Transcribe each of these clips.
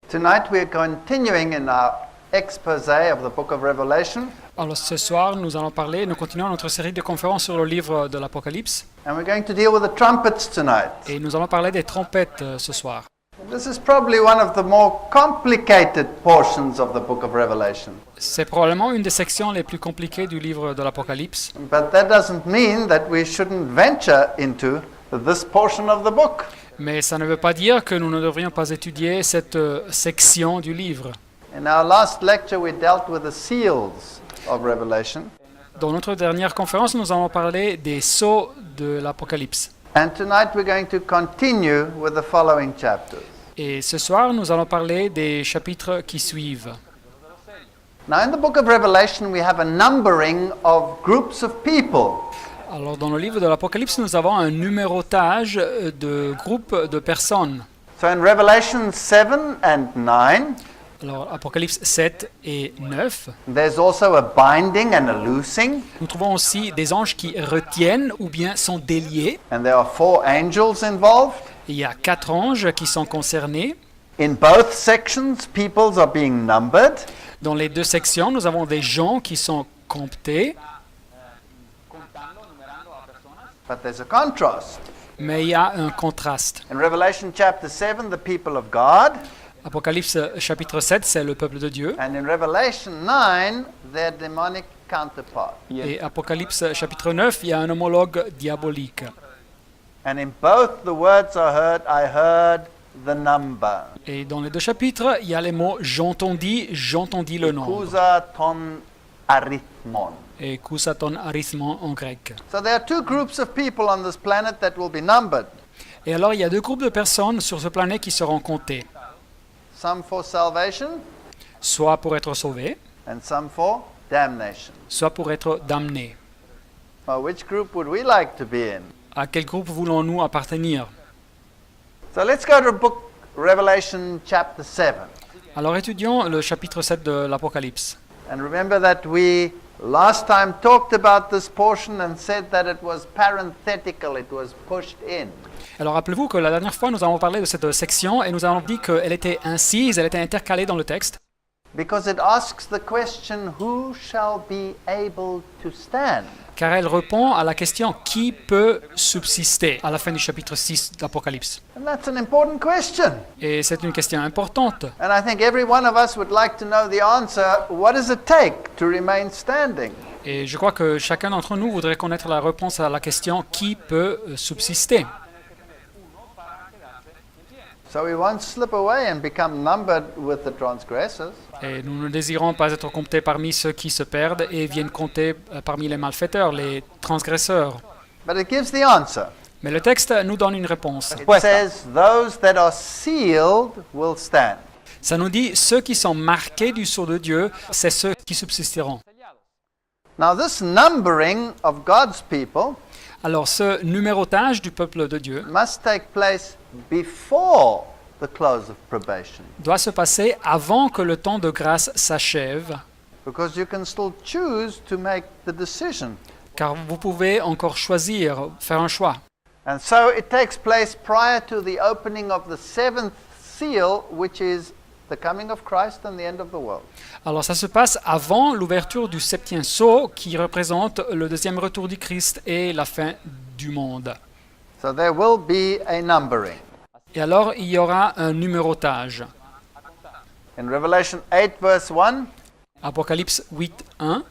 Tonight we're continuing in our exposé of the book of Revelation. Alors ce soir, nous continuons notre série de conférences sur le livre de l'Apocalypse. And we're going to deal with the trumpets tonight. Et nous allons parler des trompettes ce soir. This is probably one of the more complicated portions of the book of Revelation. C'est probablement une des sections les plus compliquées du livre de l'Apocalypse. But that doesn't mean that we shouldn't venture into this portion of the book. Mais ça ne veut pas dire que nous ne devrions pas étudier cette section du livre. In our last lecture we dealt with the seals of Revelation. Dans notre dernière conférence, nous allons parler des sceaux de l'Apocalypse. And tonight we're going to continue with the following chapters. Et ce soir, nous allons parler des chapitres qui suivent. Now in the book of Revelation we have a numbering of groups of people. Alors, dans le livre de l'Apocalypse, nous avons un numérotage de groupes de personnes. So in Revelation 7 and 9, Alors, Apocalypse 7 et 9, there's also a binding and a loosing, nous trouvons aussi des anges qui retiennent ou bien sont déliés. and there are 4 angels involved. Il y a 4 anges qui sont concernés. In both sections, peoples are being numbered, Dans les deux sections, nous avons des gens qui sont comptés, but there's a contrast. mais il y a un contraste. In Revelation chapter 7, the people of God, Apocalypse chapitre 7, c'est le peuple de Dieu. and in Revelation 9, their demonic counterpart. Et Apocalypse chapitre 9, il y a un homologue diabolique. And in both the words are heard, I heard the number. Et dans les deux chapitres, il y a les mots j'entendis le nombre. Kousa ton arithmon. Et kousaton arithmon en grec. So there are 2 groups of people on this planet that will be numbered. Et alors, il y a 2 groupes de personnes sur ce planète qui seront comptés, Some for salvation soit pour être sauvés, and some for damnation. soit pour être damnés. Well, which group would we like to be in? À quel groupe voulons-nous appartenir? So let's go to book Revelation chapter 7. Alors, étudions le chapitre 7 de l'Apocalypse. And remember that we last time talked about this portion and said that it was parenthetical, it was pushed in. Alors, rappelez-vous que la dernière fois, nous avons parlé de cette section et nous avons dit qu'elle était incise, elle était intercalée dans le texte. Because it asks the question, who shall be able to stand? Car elle répond à la question « Qui peut subsister ?» à la fin du chapitre 6 d'Apocalypse. And that's an important question. Et c'est une question importante. And I think every one of us would like to know the answer, what does it take to remain standing? Et je crois que chacun d'entre nous voudrait connaître la réponse à la question « Qui peut subsister ?» So we won't slip away and become numbered with the transgressors. Et nous ne désirons pas être comptés parmi ceux qui se perdent et viennent compter parmi les malfaiteurs, les transgresseurs. But it gives the answer. Mais le texte nous donne une réponse. It says, those that are sealed will stand. Ça nous dit, ceux qui sont marqués du sceau de Dieu, c'est ceux qui subsisteront. Now this numbering of God's people Alors ce numérotage du peuple de Dieu must take place before the close of probation. doit se passer avant que le temps de grâce s'achève, Because you can still choose to make the decision. car vous pouvez encore choisir, faire un choix. And so it takes place prior to the opening of the 7th seal, which is the coming of Christ and the end of the world. Alors ça se passe avant l'ouverture du 7e sceau qui représente le deuxième retour du Christ et la fin du monde. So there will be a numbering. Et alors il y aura un numérotage. In Revelation 8 verse 1, Apocalypse 8, 1.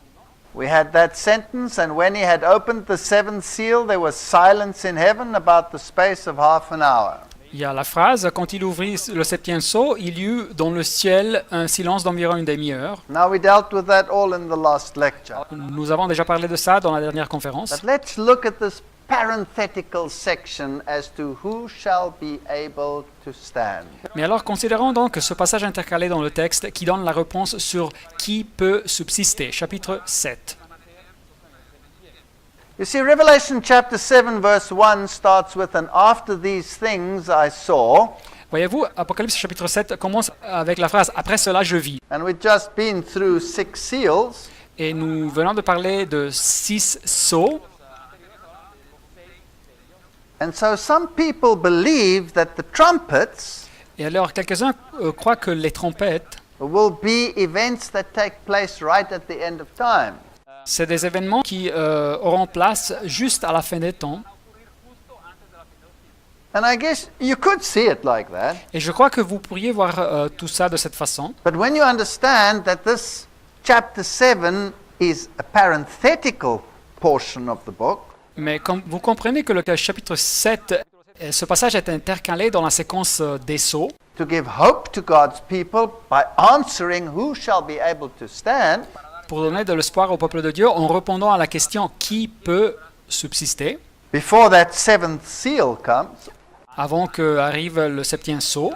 we had that sentence, and when he had opened the 7th seal, there was silence in heaven about the space of half an hour. Il y a la phrase, quand il ouvrit le 7e sceau, il y eut dans le ciel un silence d'environ une demi-heure. Now we dealt with that all in the last lecture. Nous avons déjà parlé de ça dans la dernière conférence. But let's look at this parenthetical section as to who shall be able to stand. Mais alors considérons donc ce passage intercalé dans le texte qui donne la réponse sur qui peut subsister, chapitre 7. You see, Revelation chapter 7 verse 1 starts with, and after these things I saw, Voyez-vous, Apocalypse chapitre 7 commence avec la phrase « Après cela, je vis ». and we've just been through 6 seals, Et nous venons de parler de 6 sceaux. and so some people believe that the trumpets Et alors, quelques-uns croient que les trompettes, will be events that take place right at the end of time. c'est des événements qui auront place juste à la fin des temps. And I guess you could see it like that. Et je crois que vous pourriez voir tout ça de cette façon. But when you understand that this chapter 7 is a parenthetical portion of the book, Mais comme vous comprenez que le chapitre 7, ce passage est intercalé dans la séquence des sceaux, to give hope to God's people by answering who shall be able to stand, pour donner de l'espoir au peuple de Dieu en répondant à la question qui peut subsister before that seventh seal comes, avant qu'arrive le septième sceau.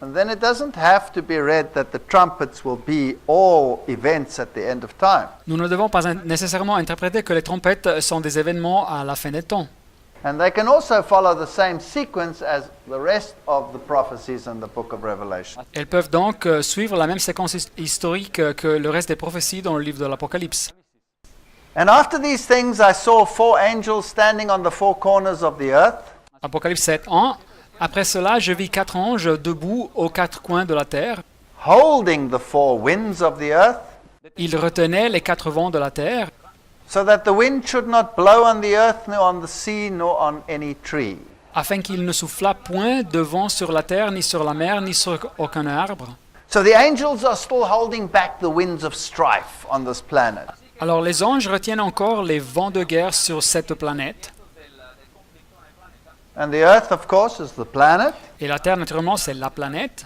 and then it doesn't have to be read that the trumpets will be all events at the end of time. Nous ne devons pas nécessairement interpréter que les trompettes sont des événements à la fin des temps. And they can also follow the same sequence as the rest of the prophecies in the book of Revelation. Elles peuvent donc suivre la même séquence historique que le reste des prophéties dans le livre de l'Apocalypse. And after these things I saw four angels standing on the four corners of the earth, Apocalypse 7:1. Après cela, je vis 4 anges debout aux 4 coins de la terre. holding the four winds of the earth, Ils retenaient les 4 vents de la terre, so that the wind should not blow on the earth, nor on the sea, nor on any tree. afin qu'il ne soufflât point de vent sur la terre, ni sur la mer, ni sur aucun arbre. So the angels are still holding back the winds of strife on this planet. Alors les anges retiennent encore les vents de guerre sur cette planète. And the earth, of course, is the planet. Et la terre, naturellement, c'est la planète.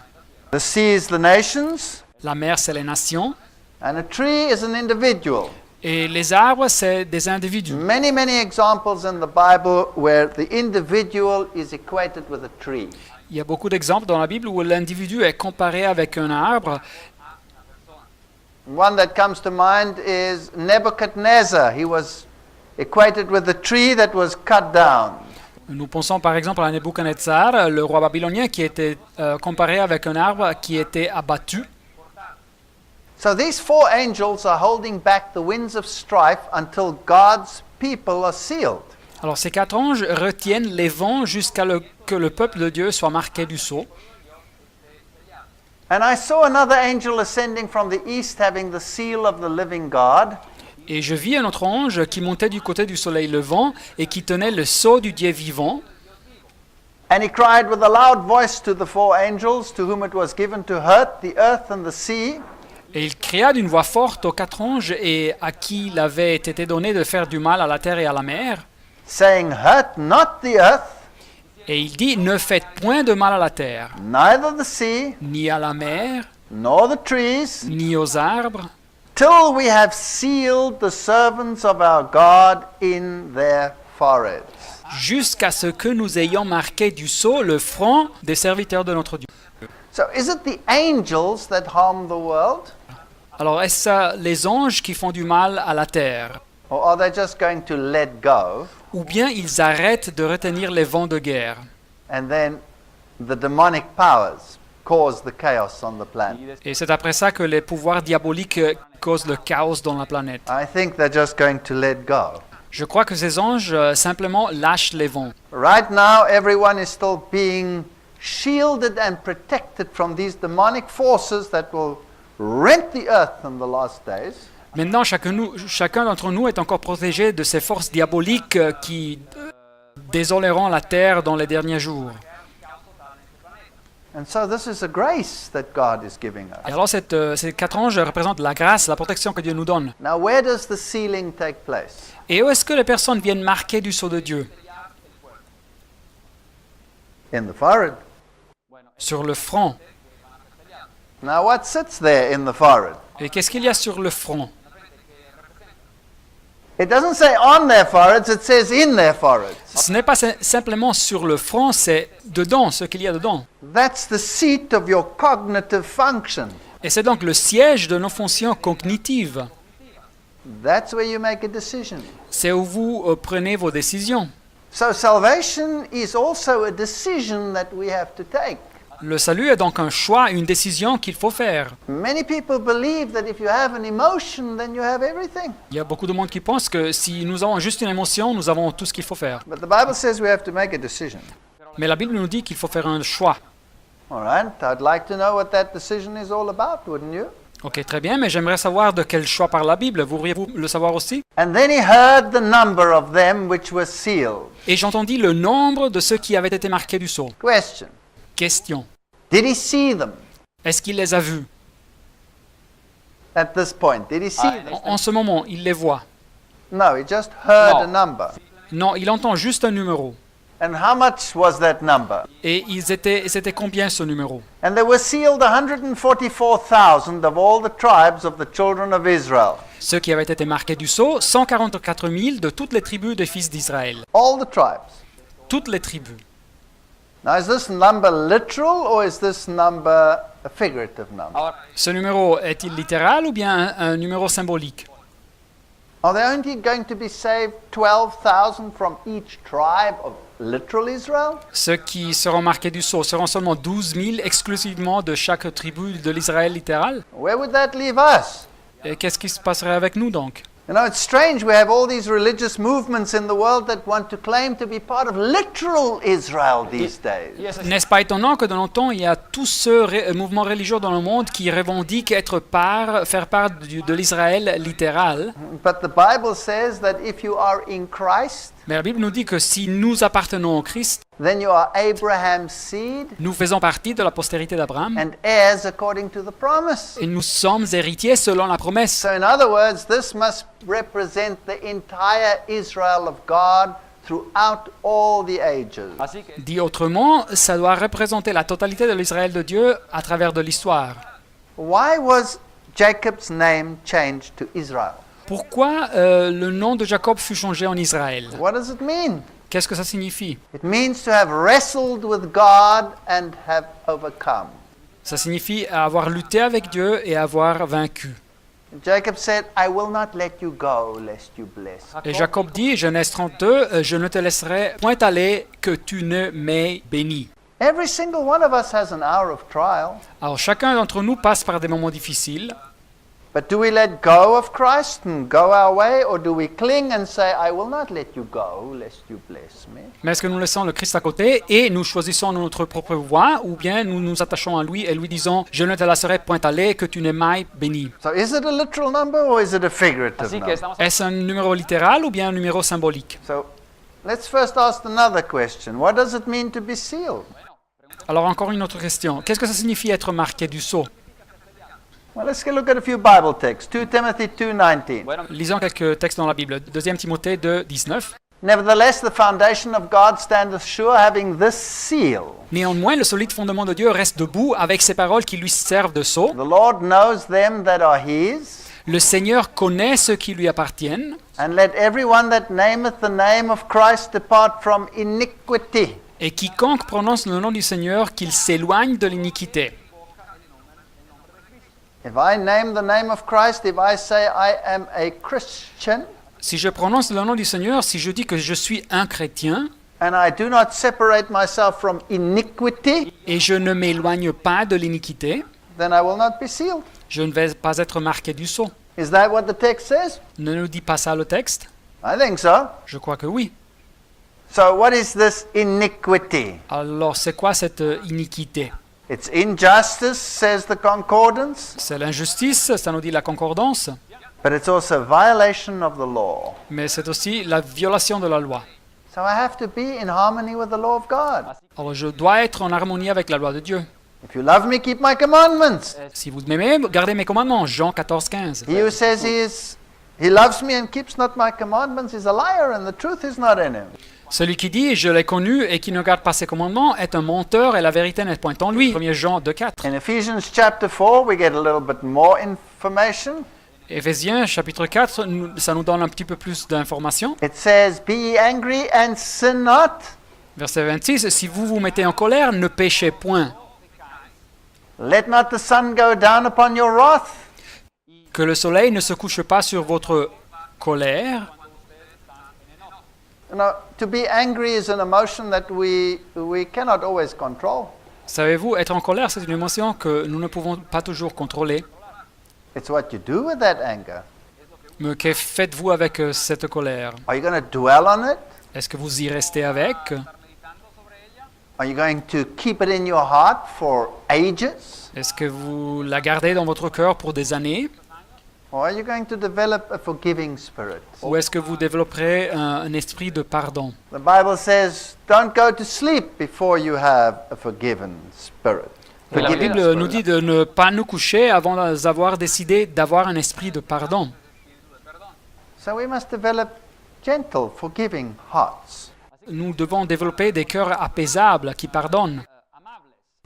The sea is the nations. La mer, c'est les nations. And a tree is an individual. Et les arbres, c'est des individus. Many, many examples in the Bible where the individual is equated with a tree. Il y a beaucoup d'exemples dans la Bible où l'individu est comparé avec un arbre. One that comes to mind is Nebuchadnezzar. He was equated with a tree that was cut down. Nous pensons par exemple à Nebuchadnezzar, le roi babylonien, qui était comparé avec un arbre qui était abattu. So these four angels are holding back the winds of strife until God's people are sealed. Alors ces 4 anges retiennent les vents jusqu'à que le peuple de Dieu soit marqué du sceau. And I saw another angel ascending from the east having the seal of the living God. Et je vis un autre ange qui montait du côté du soleil levant et qui tenait le sceau du Dieu vivant. And he cried with a loud voice to the four angels to whom it was given to hurt the earth and the sea. Et il cria d'une voix forte aux 4 anges et à qui il avait été donné de faire du mal à la terre et à la mer. Saying, hurt not the earth, Et il dit, ne faites point de mal à la terre, neither the sea, ni à la mer, nor the trees, ni aux arbres, till we have sealed the servants of our God in their foreheads. jusqu'à ce que nous ayons marqué du sceau le front des serviteurs de notre Dieu. So is it the angels that harm the world? Alors, est-ce ça les anges qui font du mal à la terre? Or are they just going to let go Ou bien ils arrêtent de retenir les vents de guerre? and then the demonic powers cause the chaos on the planet? Et c'est après ça que les pouvoirs diaboliques causent le chaos dans la planète. I think they're just going to let go. Je crois que ces anges simplement lâchent les vents. Right now, everyone is still being shielded and protected from these demonic forces that will rent the earth in the last days. Maintenant, chacun d'entre nous est encore protégé de ces forces diaboliques qui désoleront la terre dans les derniers jours. And so this is a grace that God is giving Et us. alors, ces 4 anges représentent la grâce, la protection que Dieu nous donne. Now, where does the sealing take place? Et où est-ce que les personnes viennent marquer du sceau de Dieu? In the forehead. Sur le front. Now, what sits there in the forehead? Et qu'est-ce qu'il y a sur le front? It doesn't say on their foreheads, it says in their foreheads. Ce n'est pas simplement sur le front, c'est dedans, ce qu'il y a dedans. That's the seat of your cognitive function. Et c'est donc le siège de nos fonctions cognitives. That's where you make a decision. C'est où vous prenez vos décisions. So salvation is also a decision that we have to take. Le salut est donc un choix, une décision qu'il faut faire. Many people believe that if you have an emotion, then you have everything. Il y a beaucoup de monde qui pense que si nous avons juste une émotion, nous avons tout ce qu'il faut faire. But the Bible says we have to make a decision. Mais la Bible nous dit qu'il faut faire un choix. All right, I'd like to know what that decision is all about, wouldn't you? Ok, très bien, mais j'aimerais savoir de quel choix par la Bible. Voudriez-vous le savoir aussi? And then he heard the number of them which were sealed. Et j'entendis le nombre de ceux qui avaient été marqués du sceau. Question. Question. Did he see them Est-ce qu'il les a vus? at this point? Did he see them? En ce moment, il les voit. No, he just heard No. a number. Non, il entend juste un numéro. And how much was that number? Et c'était combien ce numéro? And there were sealed 144,000 of all the tribes of the children of Israel. Ceux qui avaient été marqués du sceau, 144 000 de toutes les tribus des fils d'Israël. All the tribes. Toutes les tribus. Now, is this number literal or is this number a figurative number? Our Ce numéro est-il littéral ou bien un numéro symbolique? Are there only going to be saved 12,000 from each tribe of literal Israel? Ceux qui seront marqués du sceau seront seulement 12 000 exclusivement de chaque tribu de l'Israël littéral. Where would that leave us? Et qu'est-ce qui se passerait avec nous donc? You know, it's strange we have all these religious movements in the world that want to claim to be part of literal Israel these days. yes, N'est-ce pas étonnant que de longtemps, il y a tout ce mouvement religieux dans le monde qui revendique faire part de l'Israël littéral. But the Bible says that if you are in Christ, Mais la Bible nous dit que si nous appartenons au Christ, then you are Abraham's seed nous faisons partie de la postérité d'Abraham and heirs according to the promise. et nous sommes héritiers selon la promesse. So in other words, this must represent the entire Israel of God throughout all the ages. así que Dit autrement, ça doit représenter la totalité de l'Israël de Dieu à travers de l'histoire. Why was Jacob's name changed to Israel? Pourquoi le nom de Jacob fut changé en Israël? What does it mean? Qu'est-ce que ça signifie? It means to have wrestled with God and have overcome. Ça signifie avoir lutté avec Dieu et avoir vaincu. Jacob said, I will not let you go lest you bless. Et Jacob dit, Genèse 32, je ne te laisserai point aller que tu ne m'aies béni. Every single one of us has an hour of trial. Alors chacun d'entre nous passe par des moments difficiles, But do we let go of Christ and go our way, or do we cling and say, I will not let you go lest you bless me? mais est-ce que nous laissons le Christ à côté et nous choisissons notre propre voie, ou bien nous nous attachons à lui et lui disons, je ne te laisserai point aller que tu ne m'ailles béni? So is it a literal number or is it a figurative así que number? estamos Est-ce un numéro littéral ou bien un numéro symbolique? So let's first ask another question. What does it mean to be sealed? Alors encore une autre question. Qu'est-ce que ça signifie être marqué du sceau? Well, let's look at a few Bible texts. 2 Timothy 2:19. bueno, Lisons quelques textes dans la Bible. 2 Timothée 2, 19. Nevertheless, the foundation of God standeth sure, having this seal. Néanmoins, le solide fondement de Dieu reste debout avec ces paroles qui lui servent de sceau. The Lord knows them that are his, Le Seigneur connaît ceux qui lui appartiennent. and let everyone that nameth the name of Christ depart from iniquity. Et quiconque prononce le nom du Seigneur, qu'il s'éloigne de l'iniquité. If I name the name of Christ, if I say I am a Christian, Si je prononce le nom du Seigneur, si je dis que je suis un chrétien, and I do not separate myself from iniquity, et je ne m'éloigne pas de l'iniquité, then I will not be sealed. je ne vais pas être marqué du sceau. Is that what the text says? Ne nous dit pas ça le texte? I think so. Je crois que oui. So what is this iniquity? Alors, c'est quoi cette iniquité? It's injustice, says the concordance, C'est l'injustice, ça nous dit la concordance, but it's also violation of the law. mais c'est aussi la violation de la loi. So I have to be in harmony with the law of God. Alors, je dois être en harmonie avec la loi de Dieu. If you love me, keep my commandments. Si vous m'aimez, gardez mes commandements. Jean 14, 15. He who says he loves me and keeps not my commandments is a liar, and the truth is not in him. Celui qui dit « Je l'ai connu » et qui ne garde pas ses commandements est un menteur et la vérité n'est point en lui. 1 Jean 2, 4. In Ephesians chapter 4, we get a little bit more information. Éphésiens chapitre 4, ça nous donne un petit peu plus d'informations. It says, Be ye angry and sin not. Verset 26, « Si vous vous mettez en colère, ne péchez point. Let not the sun go down upon your wrath. Que le soleil ne se couche pas sur votre colère. » You know, to be angry is an emotion that we cannot always control. Savez-vous, être en colère, c'est une émotion que nous ne pouvons pas toujours contrôler. It's what you do with that anger. Mais que faites-vous avec cette colère? Are you going to dwell on it? Est-ce que vous y restez avec? Are you going to keep it in your heart for ages? Est-ce que vous la gardez dans votre cœur pour des années? Or are you going to develop a forgiving spirit? Ou est-ce que vous développerez un esprit de pardon? The Bible says, don't go to sleep before you have a forgiven spirit. La Forgiving Bible spirit. nous dit de ne pas nous coucher avant d'avoir décidé d'avoir un esprit de pardon. So we must develop gentle, forgiving hearts. Nous devons développer des cœurs apaisables qui pardonnent.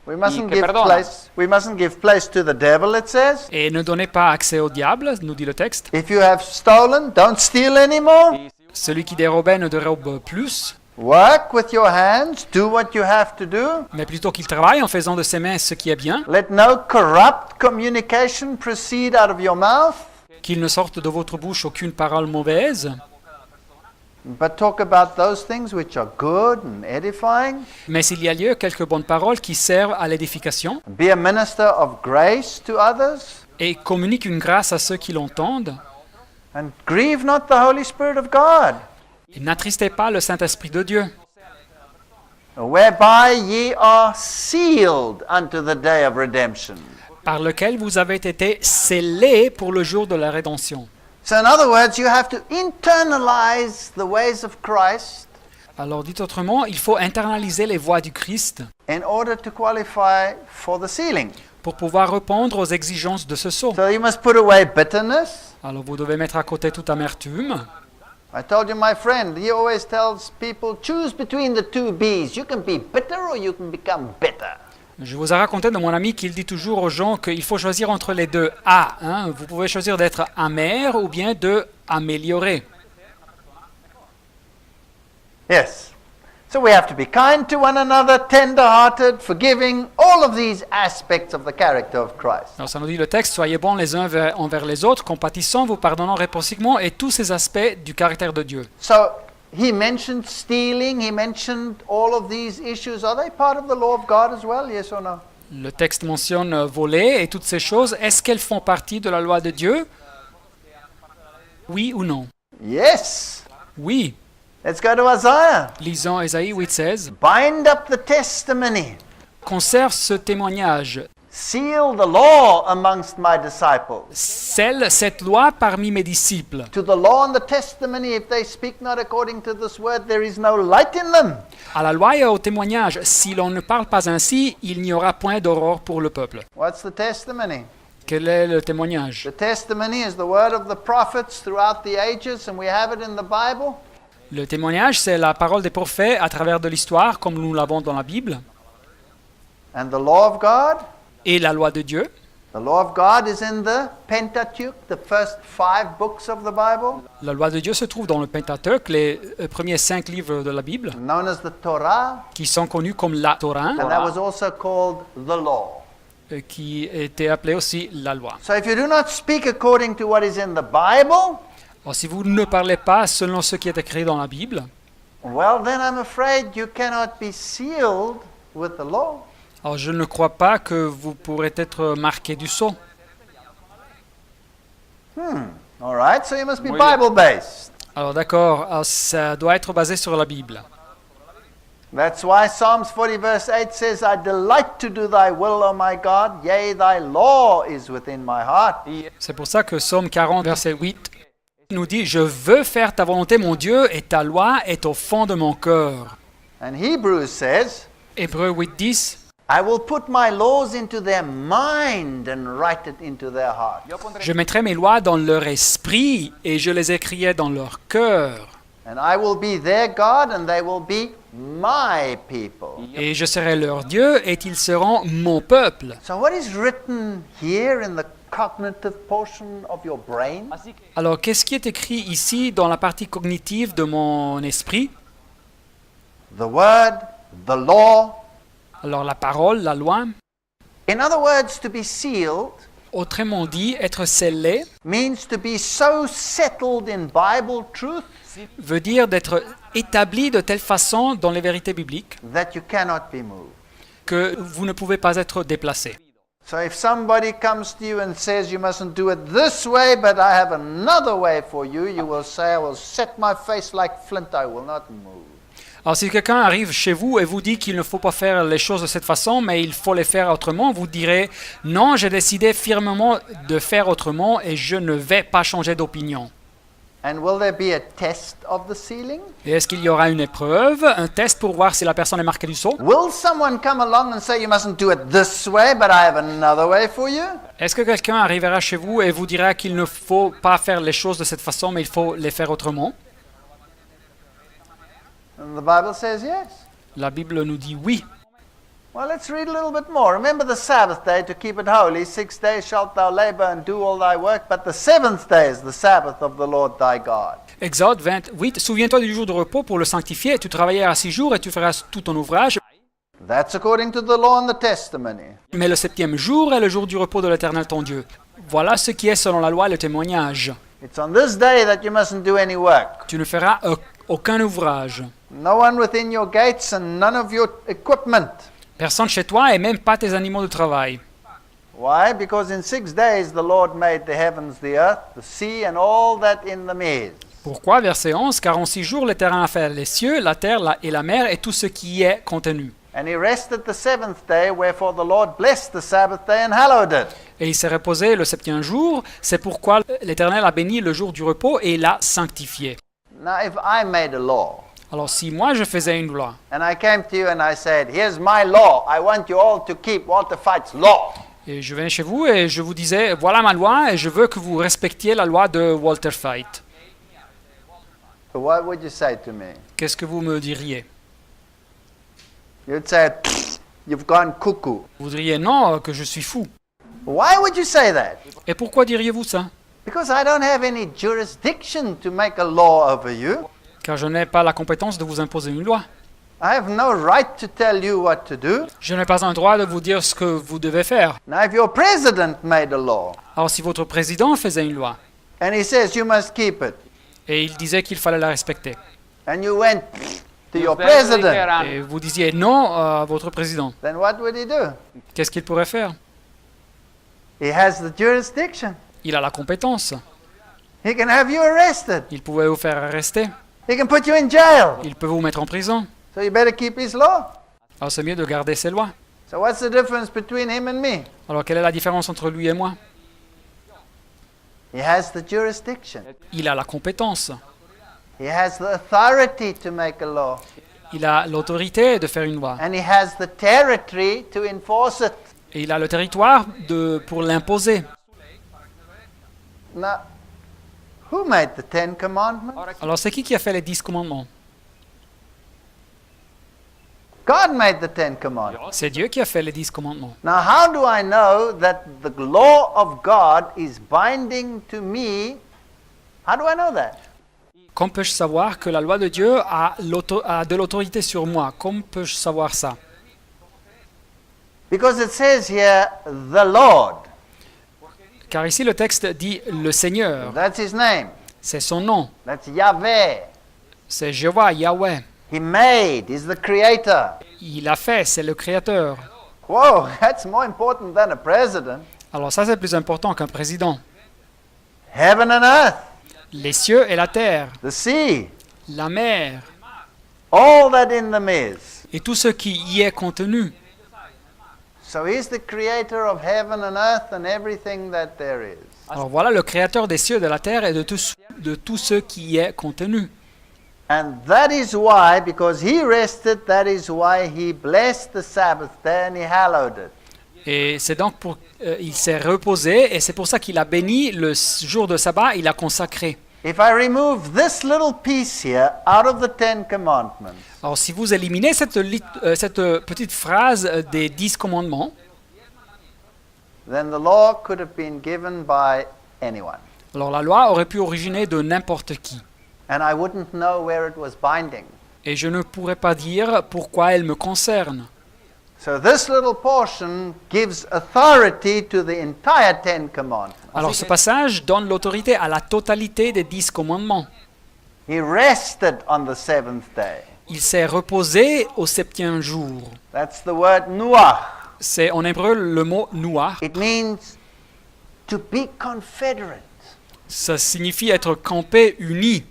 We mustn't que give perdona. place to the devil, it says. Et ne donnez pas accès au diable, nous dit le texte. If you have stolen, don't steal anymore. Celui qui dérobait ne dérobe plus, Work with your hands, do what you have to do. mais plutôt qu'il travaille en faisant de ses mains ce qui est bien, Let no corrupt communication proceed out of your mouth, qu'il ne sorte de votre bouche aucune parole mauvaise, but talk about those things which are good and edifying. mais s'il y a lieu, quelques bonnes paroles qui servent à l'édification Be a minister of grace to others, et communiquent une grâce à ceux qui l'entendent. and grieve not the Holy Spirit of God, Et n'attristez pas le Saint-Esprit de Dieu, whereby ye are sealed unto the day of redemption. par lequel vous avez été scellés pour le jour de la rédemption. So in other words, you have to internalize the ways of Christ Alors dit autrement, il faut internaliser les voies du Christ in order to qualify for the sealing. pour pouvoir répondre aux exigences de ce sceau. So you must put away bitterness. Alors vous devez mettre à côté toute amertume. I told you my friend, he always tells people, choose between the two B's. You can be bitter or you can become bitter. Je vous ai raconté de mon ami qu'il dit toujours aux gens qu'il faut choisir entre les deux A. Hein. Vous pouvez choisir d'être amer ou bien de améliorer. Yes. So we have to be kind to one another, tender-hearted, forgiving, all of these aspects of the character of Christ. Alors ça nous dit le texte, soyez bons les uns envers les autres, compatissants, vous pardonnant réciproquement et tous ces aspects du caractère de Dieu. So he mentioned stealing, he mentioned all of these issues. Are they part of the law of God as well, yes or no? Le texte mentionne voler et toutes ces choses. Est-ce qu'elles font partie de la loi de Dieu? Oui ou non? Yes. Oui. Let's go to Isaiah. Lisons Ésaïe 8,16. Bind up the testimony. Conserve ce témoignage. Seal the law amongst my disciples. Scelle cette loi parmi mes disciples. To the law and the testimony, if they speak not according to this word, there is no light in them. À la loi et au témoignage, si l'on ne parle pas ainsi, il n'y aura point d'aurore pour le peuple. What's the testimony? Quel est le témoignage? The testimony is the word of the prophets throughout the ages, and we have it in the Bible. Le témoignage, c'est la parole des prophètes à travers de l'histoire, comme nous l'avons dans la Bible. And the law of God? Et la loi de Dieu. The law of God is in the Pentateuch, the first 5 books of the Bible, La loi de Dieu se trouve dans le Pentateuque, les premiers 5 livres de la Bible, known as the Torah, qui sont connus comme la Torah, and that was also called the law. qui était appelée aussi la loi. So if you do not speak according to what is in the Bible, Alors, si vous ne parlez pas selon ce qui est écrit dans la Bible, well, then I'm afraid you cannot be sealed with the law. alors je ne crois pas que vous pourrez être marqué du sceau. All right, so you must be Muy bien. Bible-based. Alors d'accord, alors, ça doit être basé sur la Bible. That's why Psalms 40 verse 8 says, I delight to do thy will, O my God, yea, thy law is within my heart. C'est pour ça que Psaume 40, verset 8, nous dit « Je veux faire ta volonté, mon Dieu, et ta loi est au fond de mon cœur. And Hebrews says, » Hébreux 8, 10, I will put my laws into their mind and write it into their heart. « Je mettrai mes lois dans leur esprit, et je les écrirai dans leur cœur. And I will be their God, and they will be my people. Et je serai leur Dieu, et ils seront mon peuple. » So what is written here in the cognitive portion of your brain? Alors, qu'est-ce qui est écrit ici dans la partie cognitive de mon esprit? The word, the law. Alors, la parole, la loi, In other words, to be sealed autrement dit, être scellé, means to be so settled in Bible truth veut dire d'être établi de telle façon dans les vérités bibliques that you cannot be moved. que vous ne pouvez pas être déplacé. So if somebody comes to you and says you mustn't do it this way, but I have another way for you, you will say, I will set my face like flint, I will not move. Alors si quelqu'un arrive chez vous et vous dit qu'il ne faut pas faire les choses de cette façon, mais il faut les faire autrement, vous direz non, j'ai décidé fermement de faire autrement et je ne vais pas changer d'opinion. And will there be a test of the sealing? Et est-ce qu'il y aura une épreuve, un test pour voir si la personne est marquée du sceau? Will someone come along and say, you mustn't do it this way, but I have another way for you? Est-ce que quelqu'un arrivera chez vous et vous dira qu'il ne faut pas faire les choses de cette façon, mais il faut les faire autrement? And the Bible says yes. La Bible nous dit oui. Well, let's read a little bit more. Remember the Sabbath day to keep it holy. 6 days shalt thou labor and do all thy work, but the seventh day is the Sabbath of the Lord thy God. Exode 28, souviens-toi du jour de repos pour le sanctifier, tu travailleras 6 jours et tu feras tout ton ouvrage. That's according to the law and the testimony. Mais le 7e jour est le jour du repos de l'Éternel ton Dieu. Voilà ce qui est selon la loi et le témoignage. It's on this day that you mustn't do any work. Tu ne feras aucun ouvrage. No one within your gates and none of your equipment. Personne chez toi et même pas tes animaux de travail. Why? Because in 6 days the Lord made the heavens, the earth, the sea, and all that in them is. Pourquoi? Verset 11, car en 6 jours l'Éternel a fait les cieux, la terre et la mer et tout ce qui y est contenu. And he rested the seventh day, wherefore the Lord blessed the Sabbath day and hallowed it. Et il s'est reposé le 7e jour, c'est pourquoi l'Éternel a béni le jour du repos et l'a sanctifié. Now if I made a law, Alors si moi je faisais une loi, and I came to you and I said, here's my law, I want you all to keep Walter Fight's law. et je venais chez vous et je vous disais, voilà ma loi et je veux que vous respectiez la loi de Walter Fight. So what would you say to me? Qu'est-ce que vous me diriez? You'd say, "Pfft, you've gone cuckoo." Vous diriez non, que je suis fou. Why would you say that? Et pourquoi diriez-vous ça? Because I don't have any jurisdiction to make a law over you. Car je n'ai pas la compétence de vous imposer une loi. I have no right to tell you what to do. Je n'ai pas un droit de vous dire ce que vous devez faire. Now if your president made a law, Alors si votre président faisait une loi and he says you must keep it, et il disait qu'il fallait la respecter, and you went to your president, et vous disiez non à votre président, then what would he do? qu'est-ce qu'il pourrait faire? He has the jurisdiction. Il a la compétence. He can have you arrested. Il pouvait vous faire arrester. He can put you in jail. Il peut vous mettre en prison. So you better keep his law. Alors c'est mieux de garder ses lois. So what's the difference between him and me? Alors quelle est la différence entre lui et moi? He has the jurisdiction. Il a la compétence. He has the authority to make a law. Il a l'autorité de faire une loi. And he has the territory to enforce it. Et il a le territoire pour l'imposer. Now, who made the Ten Commandments? Alors c'est qui a fait les 10 commandements? God made the Ten Commandments. C'est Dieu qui a fait les 10 commandements. Now, how do I know that the law of God is binding to me? How do I know that? Comment peux-je savoir que la loi de Dieu a de l'autorité sur moi? Comment peux-je savoir ça? Because it says here, the Lord. Car ici le texte dit le Seigneur. That's his name. C'est son nom. That's Yahweh. C'est Jéhovah, Yahweh. He made. He's the creator. Il a fait, c'est le Créateur. Whoa, that's more important than a president. Alors ça c'est plus important qu'un président. Heaven and earth, Les cieux et la terre, the sea, la mer all that in them is. et tout ce qui y est contenu. So he's the creator of heaven and earth and everything that there is. Alors voilà le Créateur des cieux et de la terre et de tout ce qui y est contenu. And that is why, because he rested, that is why he blessed the Sabbath day and he hallowed it. Et c'est donc pour il s'est reposé et c'est pour ça qu'il a béni le jour de sabbat, il a consacré. If I remove this little piece here out of the Ten Commandments, Alors si vous éliminez cette petite phrase des 10 commandements, then the law could have been given by anyone. alors la loi aurait pu originer de n'importe qui. And I wouldn't know where it was binding. Et je ne pourrais pas dire pourquoi elle me concerne. So this little portion gives authority to the entire Ten Commandments. Alors ce passage donne l'autorité à la totalité des 10 commandements. He rested on the seventh day. Il s'est reposé au 7e jour. That's the word nuach. C'est en hébreu le mot nouar. It means to be confederate. Ça signifie être campé, uni.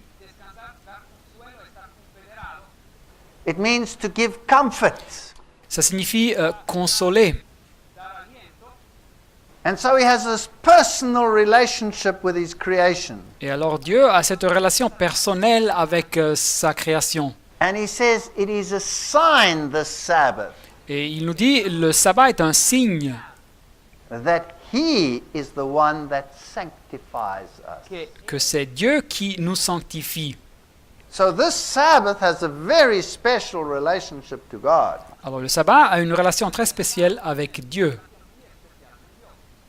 It means to give comfort. Ça signifie consoler. And so he has this personal relationship with his creation. Et alors Dieu a cette relation personnelle avec sa création. And he says it is a sign, the Sabbath, Et il nous dit, le sabbat est un signe that he is the one that sanctifies us. que c'est Dieu qui nous sanctifie. So this Sabbath has a very special relationship to God. Alors le sabbat a une relation très spéciale avec Dieu.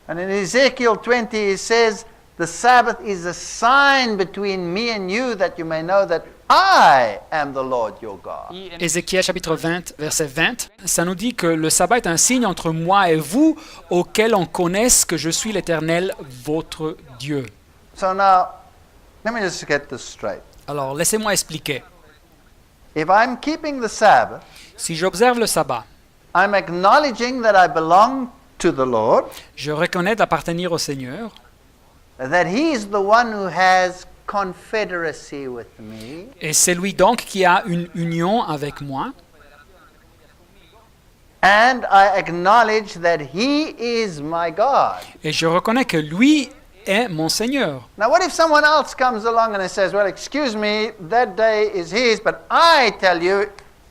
And in Ezekiel 20 he says, the Sabbath is a sign between me and you that you may know that I am the Lord your God. Ézéchiel chapitre 20, verset 20, ça nous dit que le sabbat est un signe entre moi et vous, auquel on connaisse que je suis l'Éternel, votre Dieu. So now, let me just get this straight. Alors laissez-moi expliquer. If I'm keeping the Sabbath, Si j'observe le sabbat, I'm acknowledging that I belong to the Lord, je reconnais d'appartenir au Seigneur, that He is the one who has confederacy with me, et c'est lui donc qui a une union avec moi, and I acknowledge that He is my God. et je reconnais que lui est mon Seigneur. Now, what if someone else comes along and he says, well, excuse me, that day is His, but I tell you,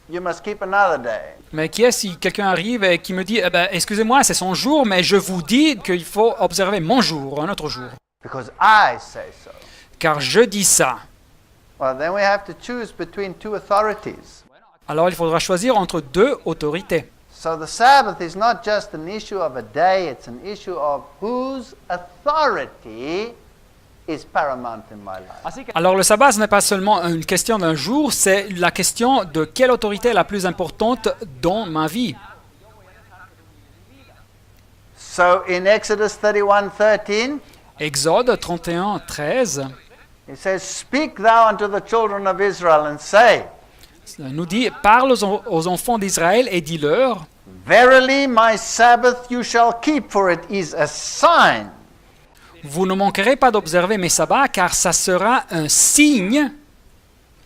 you must keep another day. Mais qui est si quelqu'un arrive et qui me dit, excusez-moi, c'est son jour, mais je vous dis qu'il faut observer mon jour, un autre jour, Because I say so. car je dis ça. Well, then we have to choose between two authorities. Alors il faudra choisir entre deux autorités. So the Sabbath is not just an issue of a day, it's an issue of whose authority is paramount in my life. Alors le sabbat, ce n'est pas seulement une question d'un jour, c'est la question de quelle autorité est la plus importante dans ma vie. So in Exodus 31:13, Exode 31, 13 it says, "Speak thou unto the children of Israel and say, ça nous dit, parle aux enfants d'Israël et dis-leur, Verily my Sabbath you shall keep, for it is a sign vous ne manquerez pas d'observer mes sabbats, car ça sera un signe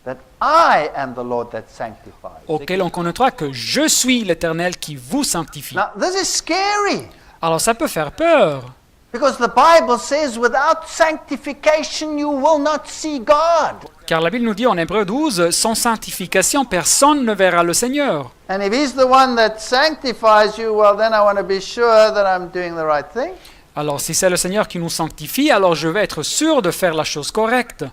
that I am the Lord that sanctifies." auquel on connaîtra que je suis l'Éternel qui vous sanctifie. Now this is scary. Alors ça peut faire peur, Because the Bible says, without sanctification, you will not see God. car la Bible nous dit en Hébreux 12, sans sanctification, personne ne verra le Seigneur. And if He's the one that sanctifies you, well, then I want to be sure that I'm doing the right thing. Alors si c'est le Seigneur qui nous sanctifie, alors je vais être sûr de faire la chose correcte.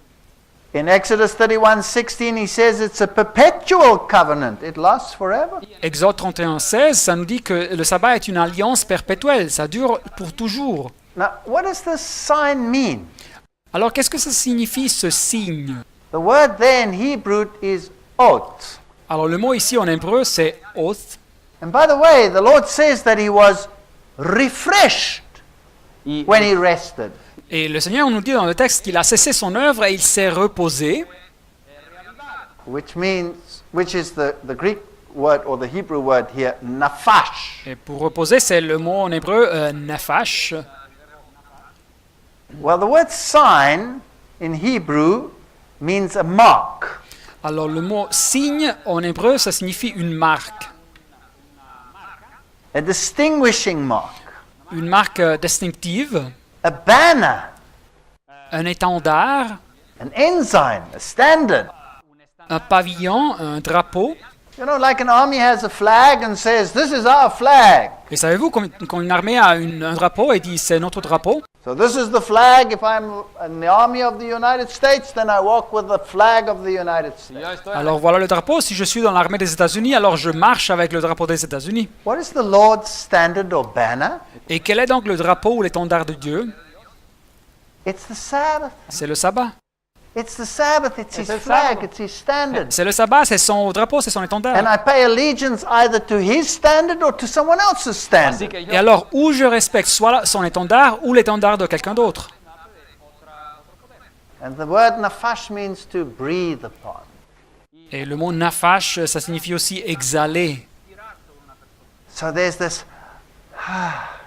In Exodus 31:16, He says it's a perpetual covenant. It lasts forever. Exode 31, 16, ça nous dit que le sabbat est une alliance perpétuelle, ça dure pour toujours. Now, what does this sign mean? Alors qu'est-ce que ça signifie ce signe? The word there in Hebrew is oath. Alors le mot ici en hébreu c'est oath. And by the way, the Lord says that He was refreshed when He rested. Et le Seigneur nous dit dans le texte qu'il a cessé son œuvre et il s'est reposé, Which is the Greek word or the Hebrew word here, nafash. et pour reposer c'est le mot en hébreu nafash. Well, the word sign in Hebrew means a mark. Alors le mot signe en hébreu ça signifie une marque, A distinguishing mark. une marque distinctive, A banner. un étendard, An ensign. A standard. un pavillon, un drapeau. You know, like an army has a flag and says, this is our flag. Et savez-vous quand une armée a un drapeau et dit c'est notre drapeau? So this is the flag. If I'm in the army of the United States, then I walk with the flag of the United States. Alors voilà le drapeau, si je suis dans l'armée des États-Unis, alors je marche avec le drapeau des États-Unis. What is the Lord's standard or banner? Et quel est donc le drapeau ou l'étendard de Dieu? It's the Sabbath. C'est le sabbat. It's the Sabbath. It's His flag. It's His standard. C'est le sabbat, c'est son drapeau, c'est son étendard. And I pay allegiance either to His standard or to someone else's standard. Et alors, où je respecte soit son étendard ou l'étendard de quelqu'un d'autre. And the word nafash means to breathe upon. Et le mot nafash, ça signifie aussi exhaler. So there's this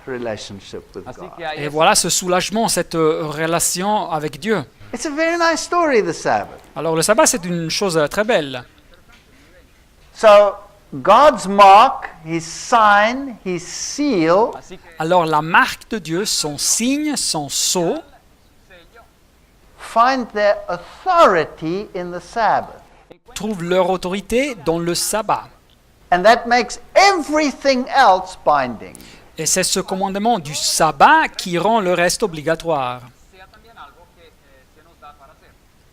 relationship with God. Et voilà ce soulagement, cette relation avec Dieu. It's a very nice story, the Sabbath. Alors le sabbat, c'est une chose très belle. So God's mark, His sign, His seal Alors la marque de Dieu, son signe, son sceau, find their authority in the Sabbath. trouvent leur autorité dans le sabbat. And that makes everything else binding. Et c'est ce commandement du sabbat qui rend le reste obligatoire.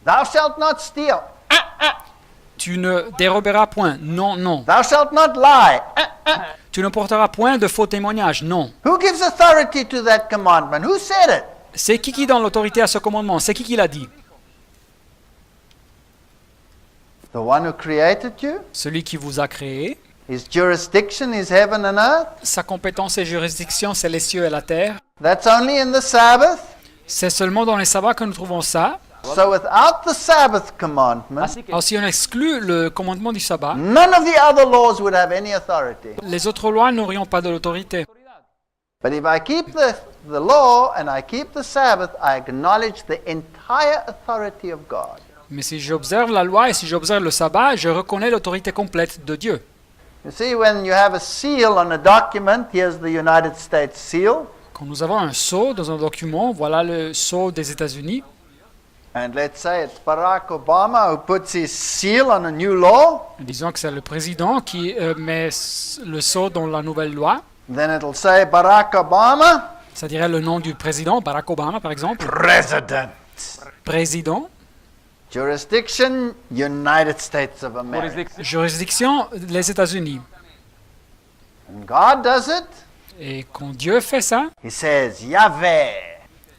Thou shalt not steal. Tu ne déroberas point. Non, non. Thou shalt not lie. Tu ne porteras point de faux témoignages. Non. Who gives authority to that commandment? Who said it? C'est qui donne l'autorité à ce commandement? C'est qui l'a dit? The one who created you. Celui qui vous a créé. His jurisdiction is heaven and earth. Sa compétence et juridiction, c'est les cieux et la terre. That's only in the Sabbath. C'est seulement dans les sabbats que nous trouvons ça. So without the Sabbath commandment, Alors si on exclut le commandement du sabbat, none of the other laws would have any authority. les autres lois n'auriont pas de l'autorité. But if I keep the law and I keep the Sabbath, I acknowledge the entire authority of God. Mais si j'observe la loi et si j'observe le sabbat, je reconnais l'autorité complète de Dieu. You see, when you have a seal on a document, here's the United States seal, Quand nous avons un sceau dans un document, voilà le sceau des États-Unis, and let's say it's Barack Obama who puts his seal on a new law, disons que c'est le président qui met le sceau dans la nouvelle loi, then it'll say Barack Obama, ça dirait le nom du président, Barack Obama par exemple, President. président, Jurisdiction, United States of America. juridiction, les États-Unis. And God does it. Et quand Dieu fait ça, He says, Yahweh,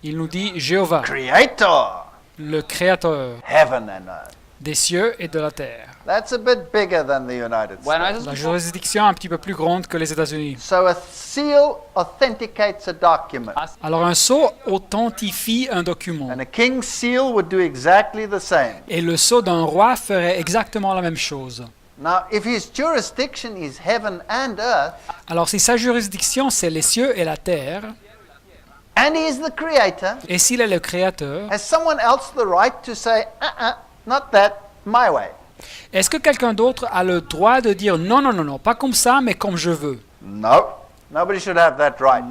il nous dit Jéhovah, Creator, le créateur heaven and earth. des cieux et de la terre. That's a bit bigger than the United States. La juridiction est un petit peu plus grande que les États-Unis. So a seal authenticates a document. Alors un sceau authentifie un document. And a king's seal would do exactly the same. Et le sceau d'un roi ferait exactement la même chose. Now, if his jurisdiction is heaven and earth, Alors si sa juridiction c'est les cieux et la terre, and he is the creator, et s'il est le créateur, has someone else the right to say, not that, my way? est-ce que quelqu'un d'autre a le droit de dire non, non, non, non, pas comme ça, mais comme je veux? No. Nobody should have that right.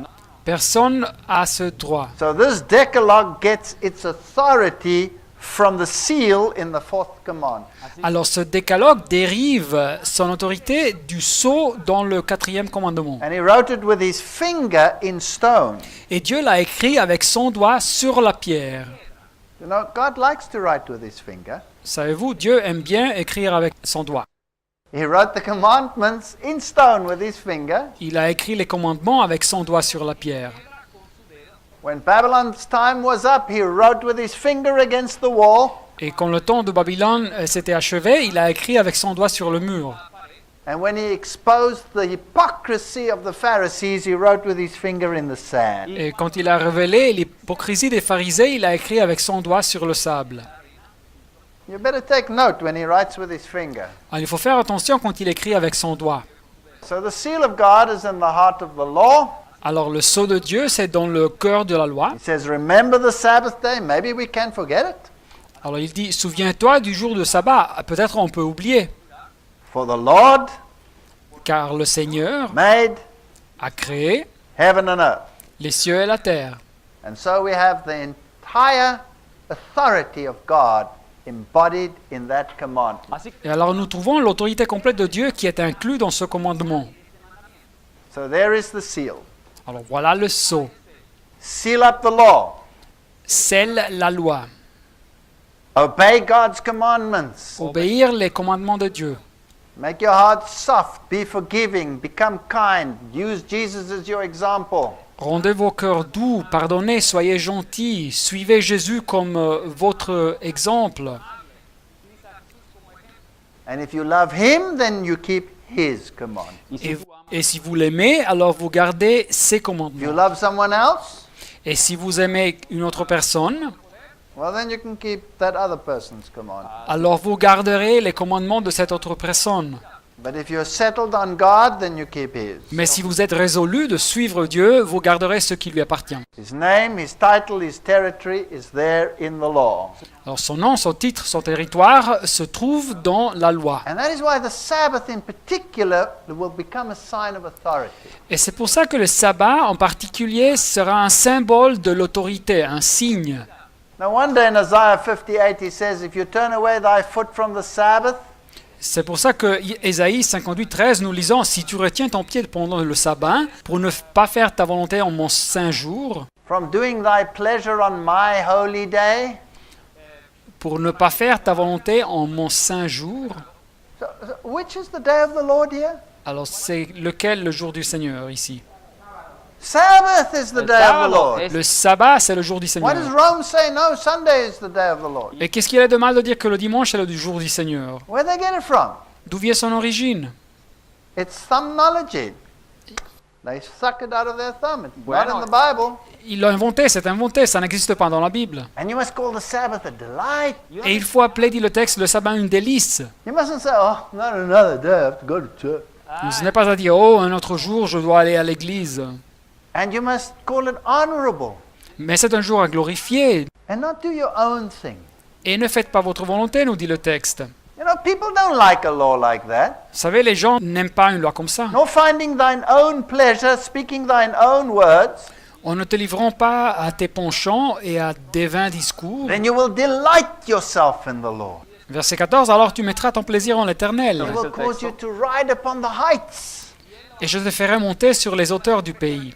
Personne a ce droit. So this Decalogue gets its authority from the seal in the fourth command. Alors ce décalogue dérive son autorité du sceau dans le 4e commandement. And he wrote it with his finger in stone. Et Dieu l'a écrit avec son doigt sur la pierre. You know, God likes to write with his finger. Savez-vous, Dieu aime bien écrire avec son doigt. He wrote the commandments in stone with his finger. Il a écrit les commandements avec son doigt sur la pierre. When Babylon's time was up, he wrote with his finger against the wall. Et quand le temps de Babylone s'était achevé, il a écrit avec son doigt sur le mur. And when he exposed the hypocrisy of the Pharisees, he wrote with his finger in the sand. Et quand il a révélé l'hypocrisie des pharisiens, il a écrit avec son doigt sur le sable. You better take note when he writes with his finger. Alors, il faut faire attention quand il écrit avec son doigt. So the seal of God is in the heart of the law. Alors le sceau de Dieu, c'est dans le cœur de la loi. He says, remember the Sabbath day. Maybe we can forget it. Alors il dit, souviens-toi du jour de sabbat. Peut-être on peut oublier, For the Lord car le Seigneur made a créé heaven and earth. les cieux et la terre. And so we have the entire authority of God embodied in that commandment. Et alors nous trouvons l'autorité complète de Dieu qui est inclue dans ce commandement. So there is the seal. Alors voilà le sceau. Seal up the law. Scelle la loi. Obey God's commandments. Obéir les commandements de Dieu. Make your heart soft. Be forgiving. Become kind. Use Jesus as your example. Rendez vos cœurs doux, pardonnez, soyez gentils, suivez Jésus comme votre exemple. And if you love Him, then you keep His commandments. Et si vous l'aimez, alors vous gardez ses If you commandements. love someone else, Et si vous aimez une autre personne, well, then you can keep that other person's commandment. alors vous garderez les commandements de cette autre personne. But if you're settled on God, then you keep His. Mais si vous êtes résolu de suivre Dieu, vous garderez ce qui lui appartient. His name, His title, His territory is there in the law. Alors son nom, son titre, son territoire se trouvent dans la loi. And that is why the Sabbath in particular will become a sign of authority. Et c'est pour ça que le sabbat en particulier sera un symbole de l'autorité, un signe. Now one day in Isaiah 58 he says, if you turn away thy foot from the Sabbath, C'est pour ça que Ésaïe 58:13, nous lisons, si tu retiens ton pied pendant le sabbat, pour ne pas faire ta volonté en mon saint jour, from doing thy pleasure on my holy day. pour ne pas faire ta volonté en mon saint jour. So which is the day of the Lord here? Alors c'est lequel le jour du Seigneur ici? Sabbath is the day of the Lord. Le sabbat, c'est le jour du Why does Seigneur. Rome say no, Sunday is the day of the Lord? Et qu'est-ce qu'il y a de mal de dire que le dimanche est le jour du Seigneur? Where they get it from? D'où vient son origine? It's thumbnology. They suck it out of their thumb. It's not in the Bible. Il l'a inventé, c'est inventé, ça n'existe pas dans la Bible. And you must call the Sabbath a delight. Et il faut appeler, dit le texte, le sabbat une délice. You mustn't say, oh, not another day, I have to go to church. Ce n'est pas à dire, oh, un autre jour, je dois aller à l'église. And you must call it honorable. Mais c'est un jour à glorifier. And not do your own thing. Et ne faites pas votre volonté, nous dit le texte. You know, people don't like a law like that. Vous savez, les gens n'aiment pas une loi comme ça. Nor finding thine own pleasure, speaking thine own words. On ne te livrant pas à tes penchants et à des vains discours. Then you will delight yourself in the Lord. Verset 14, alors tu mettras ton plaisir en l'Éternel. He will cause you to ride upon the heights. Et je te ferai monter sur les hauteurs du pays.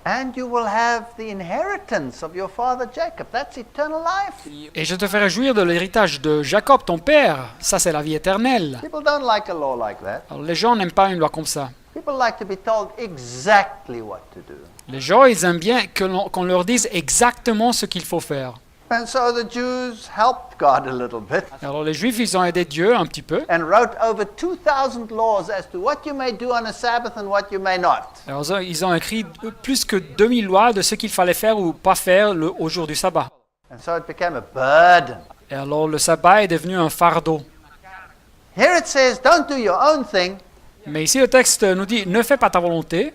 And you will have the inheritance of your father Jacob. That's eternal life. Et je te ferai jouir de l'héritage de Jacob, ton père. Ça, c'est la vie éternelle. People don't like a law like that. Alors, les gens n'aiment pas une loi comme ça. People like to be told exactly what to do. Les gens, ils aiment bien qu'on leur dise exactement ce qu'il faut faire. And so the Jews helped God a little bit Alors les Juifs, ils ont aidé Dieu un petit peu. and wrote over 2,000 laws as to what you may do on a Sabbath and what you may not. Alors ils ont écrit plus que 2000 lois de ce qu'il fallait faire ou pas faire au jour du sabbat. And so it became a burden. Et alors le sabbat est devenu un fardeau. Here it says, don't do your own thing Mais ici le texte nous dit, ne fais pas ta volonté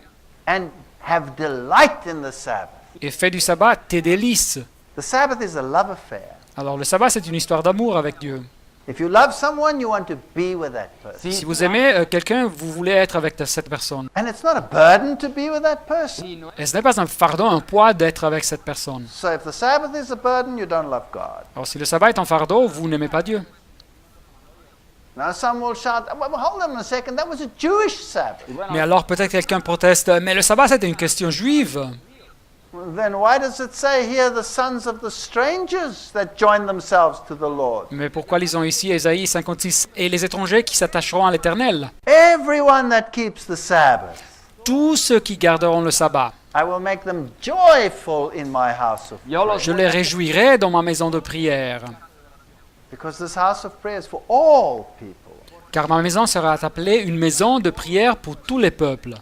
and have delight in the Sabbath. et fais du sabbat tes délices. The Sabbath is a love affair. Alors le sabbat, c'est une histoire d'amour avec Dieu. If you love someone, you want to be with that person. Si vous aimez quelqu'un, vous voulez être avec cette personne. And it's not a burden to be with that person. Et ce n'est pas un fardeau, un poids d'être avec cette personne. So if the Sabbath is a burden, you don't love God. Alors si le sabbat est un fardeau, vous n'aimez pas Dieu. Now some will shout, well, hold on a second, that was a Jewish Sabbath. Mais alors peut-être quelqu'un proteste, mais le sabbat c'était une question juive. Then why does it say here the sons of the strangers that join themselves to the Lord? Mais pourquoi lisons ici Ésaïe 56 et les étrangers qui s'attacheront à l'Éternel? Everyone that keeps the Sabbath, Tous ceux qui garderont le sabbat, I will make them joyful in my house of prayer. je les réjouirai dans ma maison de prière. Because this house of prayer is for all people. Car ma maison sera appelée une maison de prière pour tous les peuples.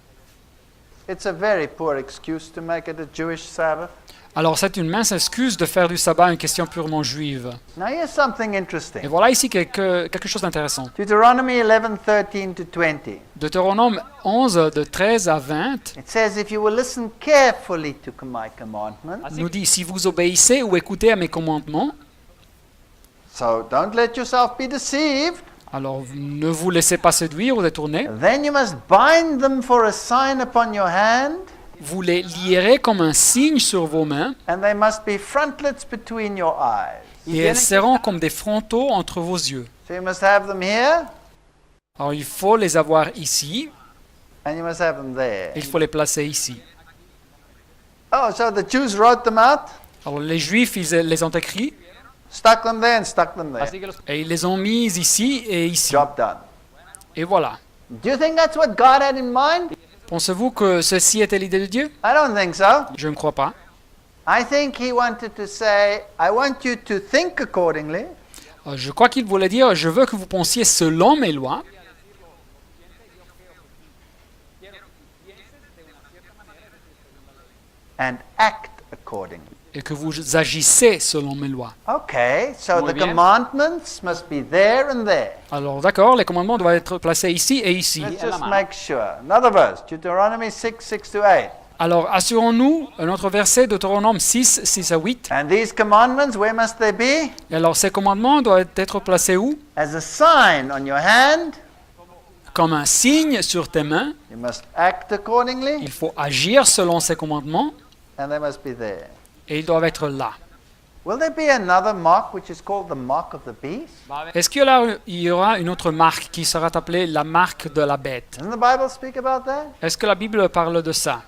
It's a very poor excuse to make it a Jewish Sabbath. Alors c'est une mince excuse de faire du sabbat une question purement juive. Now here's something Et interesting. voilà ici quelque chose d'intéressant. Deuteronomy 11:13 to 20. Deutéronome 11, de 13 à 20, It says, if you will listen carefully to my commandments, nous dit, si vous obéissez ou écoutez à mes commandements, so don't let yourself be deceived, alors ne vous laissez pas séduire ou détourner, then you must bind them for a sign upon your hand, vous les lierez comme un signe sur vos mains, and they must be frontlets between your eyes. et elles seront comme des frontaux entre vos yeux. So you must have them here, Alors il faut les avoir ici, and you must have them there. et il faut les placer ici. Oh, so the Jews wrote them out, Alors les Juifs, ils les ont écrits, stuck them there and stuck them there. et ils les ont mis ici et ici. Job done. Et voilà. Do you think that's what God had in mind? Pensez-vous que ceci était l'idée de Dieu? I don't think so. Je ne crois pas. I think he wanted to say, I want you to think accordingly, Je crois qu'il voulait dire, je veux que vous pensiez selon mes lois, and act accordingly. et que vous agissez selon mes lois. Okay, so Muy the bien. commandments must be there and there. Alors d'accord, les commandements doivent être placés ici et ici. Let's à la just main. make sure. Another verse, Deuteronomy 6:6-8. Alors assurons-nous, un autre verset, Deutéronome 6, 6 à 8. And these commandments, where must they be? Et alors ces commandements doivent être placés où? As a sign on your hand. Comme un signe sur tes mains. You must act accordingly, Il faut agir selon ces commandements and they must be there. et ils doivent être là. Will there be another mark which is called the mark of the beast? Est-ce qu'il y aura une autre marque qui sera appelée la marque de la bête? Doesn't the Bible speak about that? Est-ce que la Bible parle de ça?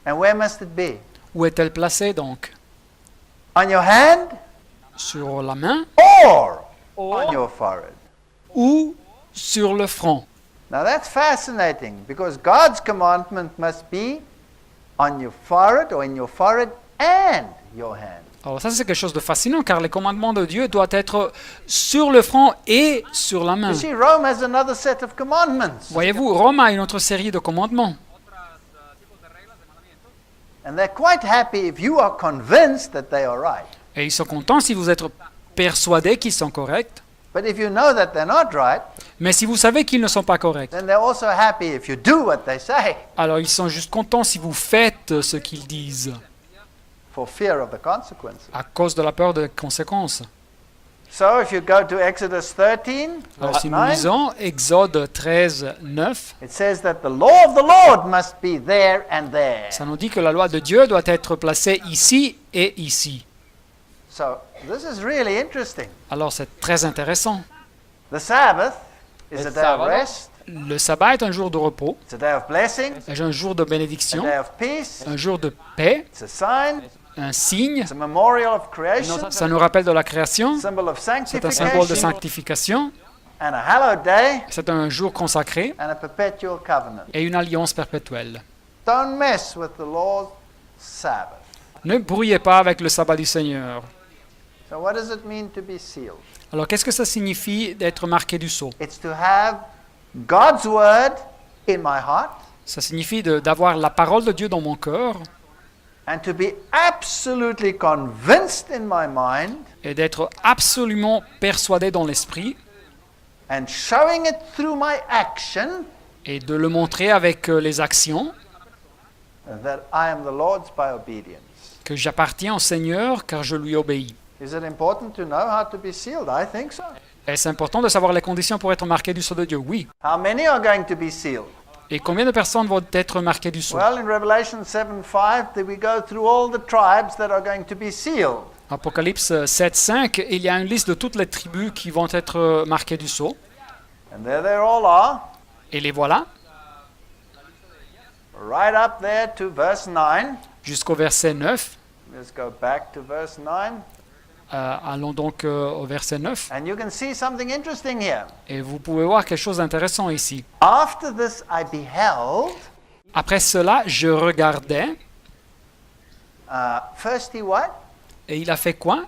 And where must it be? Où est-elle placée donc? On your hand Sur la main or on your forehead? ou sur le front? Now that's fascinating because God's commandment must be on your forehead or in your forehead and your hand. Alors ça c'est quelque chose de fascinant car les commandements de Dieu doivent être sur le front et sur la main. You see, Rome has another set of commandments. Voyez-vous, Rome a une autre série de commandements. And they're quite happy if you are convinced that they are right. Et ils sont contents si vous êtes persuadés qu'ils sont corrects. But if you know that they're not right, Mais si vous savez qu'ils ne sont pas corrects, then they're also happy if you do what they say alors ils sont juste contents si vous faites ce qu'ils disent, for fear of the consequences. à cause de la peur des conséquences. So if you go to Exodus 13, Alors verse si nous 9, lisons Exode 13, 9, it says that the law of the Lord must be there and there. ça nous dit que la loi de Dieu doit être placée ici et ici. So this is really interesting. Alors c'est très intéressant. The Sabbath is El a day of sábado. rest, Le sabbat est un jour de repos, it's a day of blessing, est un jour de a bénédiction, day of peace, un jour de paix, it's a sign, un signe. it's a memorial of creation, Ça nous rappelle de la création, symbol of c'est un symbole de sanctification, sanctification, and a hallowed day, c'est un jour consacré and a perpetual covenant. et une alliance perpétuelle. Don't mess with the Lord's Sabbath. Ne brouillez pas avec le sabbat du Seigneur. So what does it mean to be sealed? Alors qu'est-ce que ça signifie d'être marqué du sceau? It's to have God's word in my heart Ça signifie d'avoir la parole de Dieu dans mon cœur and to be absolutely convinced in my mind et d'être absolument persuadé dans l'esprit and showing it through my action et de le montrer avec les actions that I am the Lord's by obedience. que j'appartiens au Seigneur car je lui obéis. Is it important to know how to be sealed? I think so. Est-ce important de savoir les conditions pour être marqué du sceau de Dieu? Oui. How many are going to be sealed? Et combien de personnes vont être marquées du sceau? Well, in Revelation 7:5, we go through all the tribes that are going to be sealed. Apocalypse 7.5, il y a une liste de toutes les tribus qui vont être marquées du sceau. And there they all are, Et les voilà, right up there to verse 9. jusqu'au verset 9. Let's go back to verse 9. Allons donc au verset 9. And you can see something interesting here. Et vous pouvez voir quelque chose d'intéressant ici. After this I beheld, Après cela, je regardais, first he what? et il a fait quoi?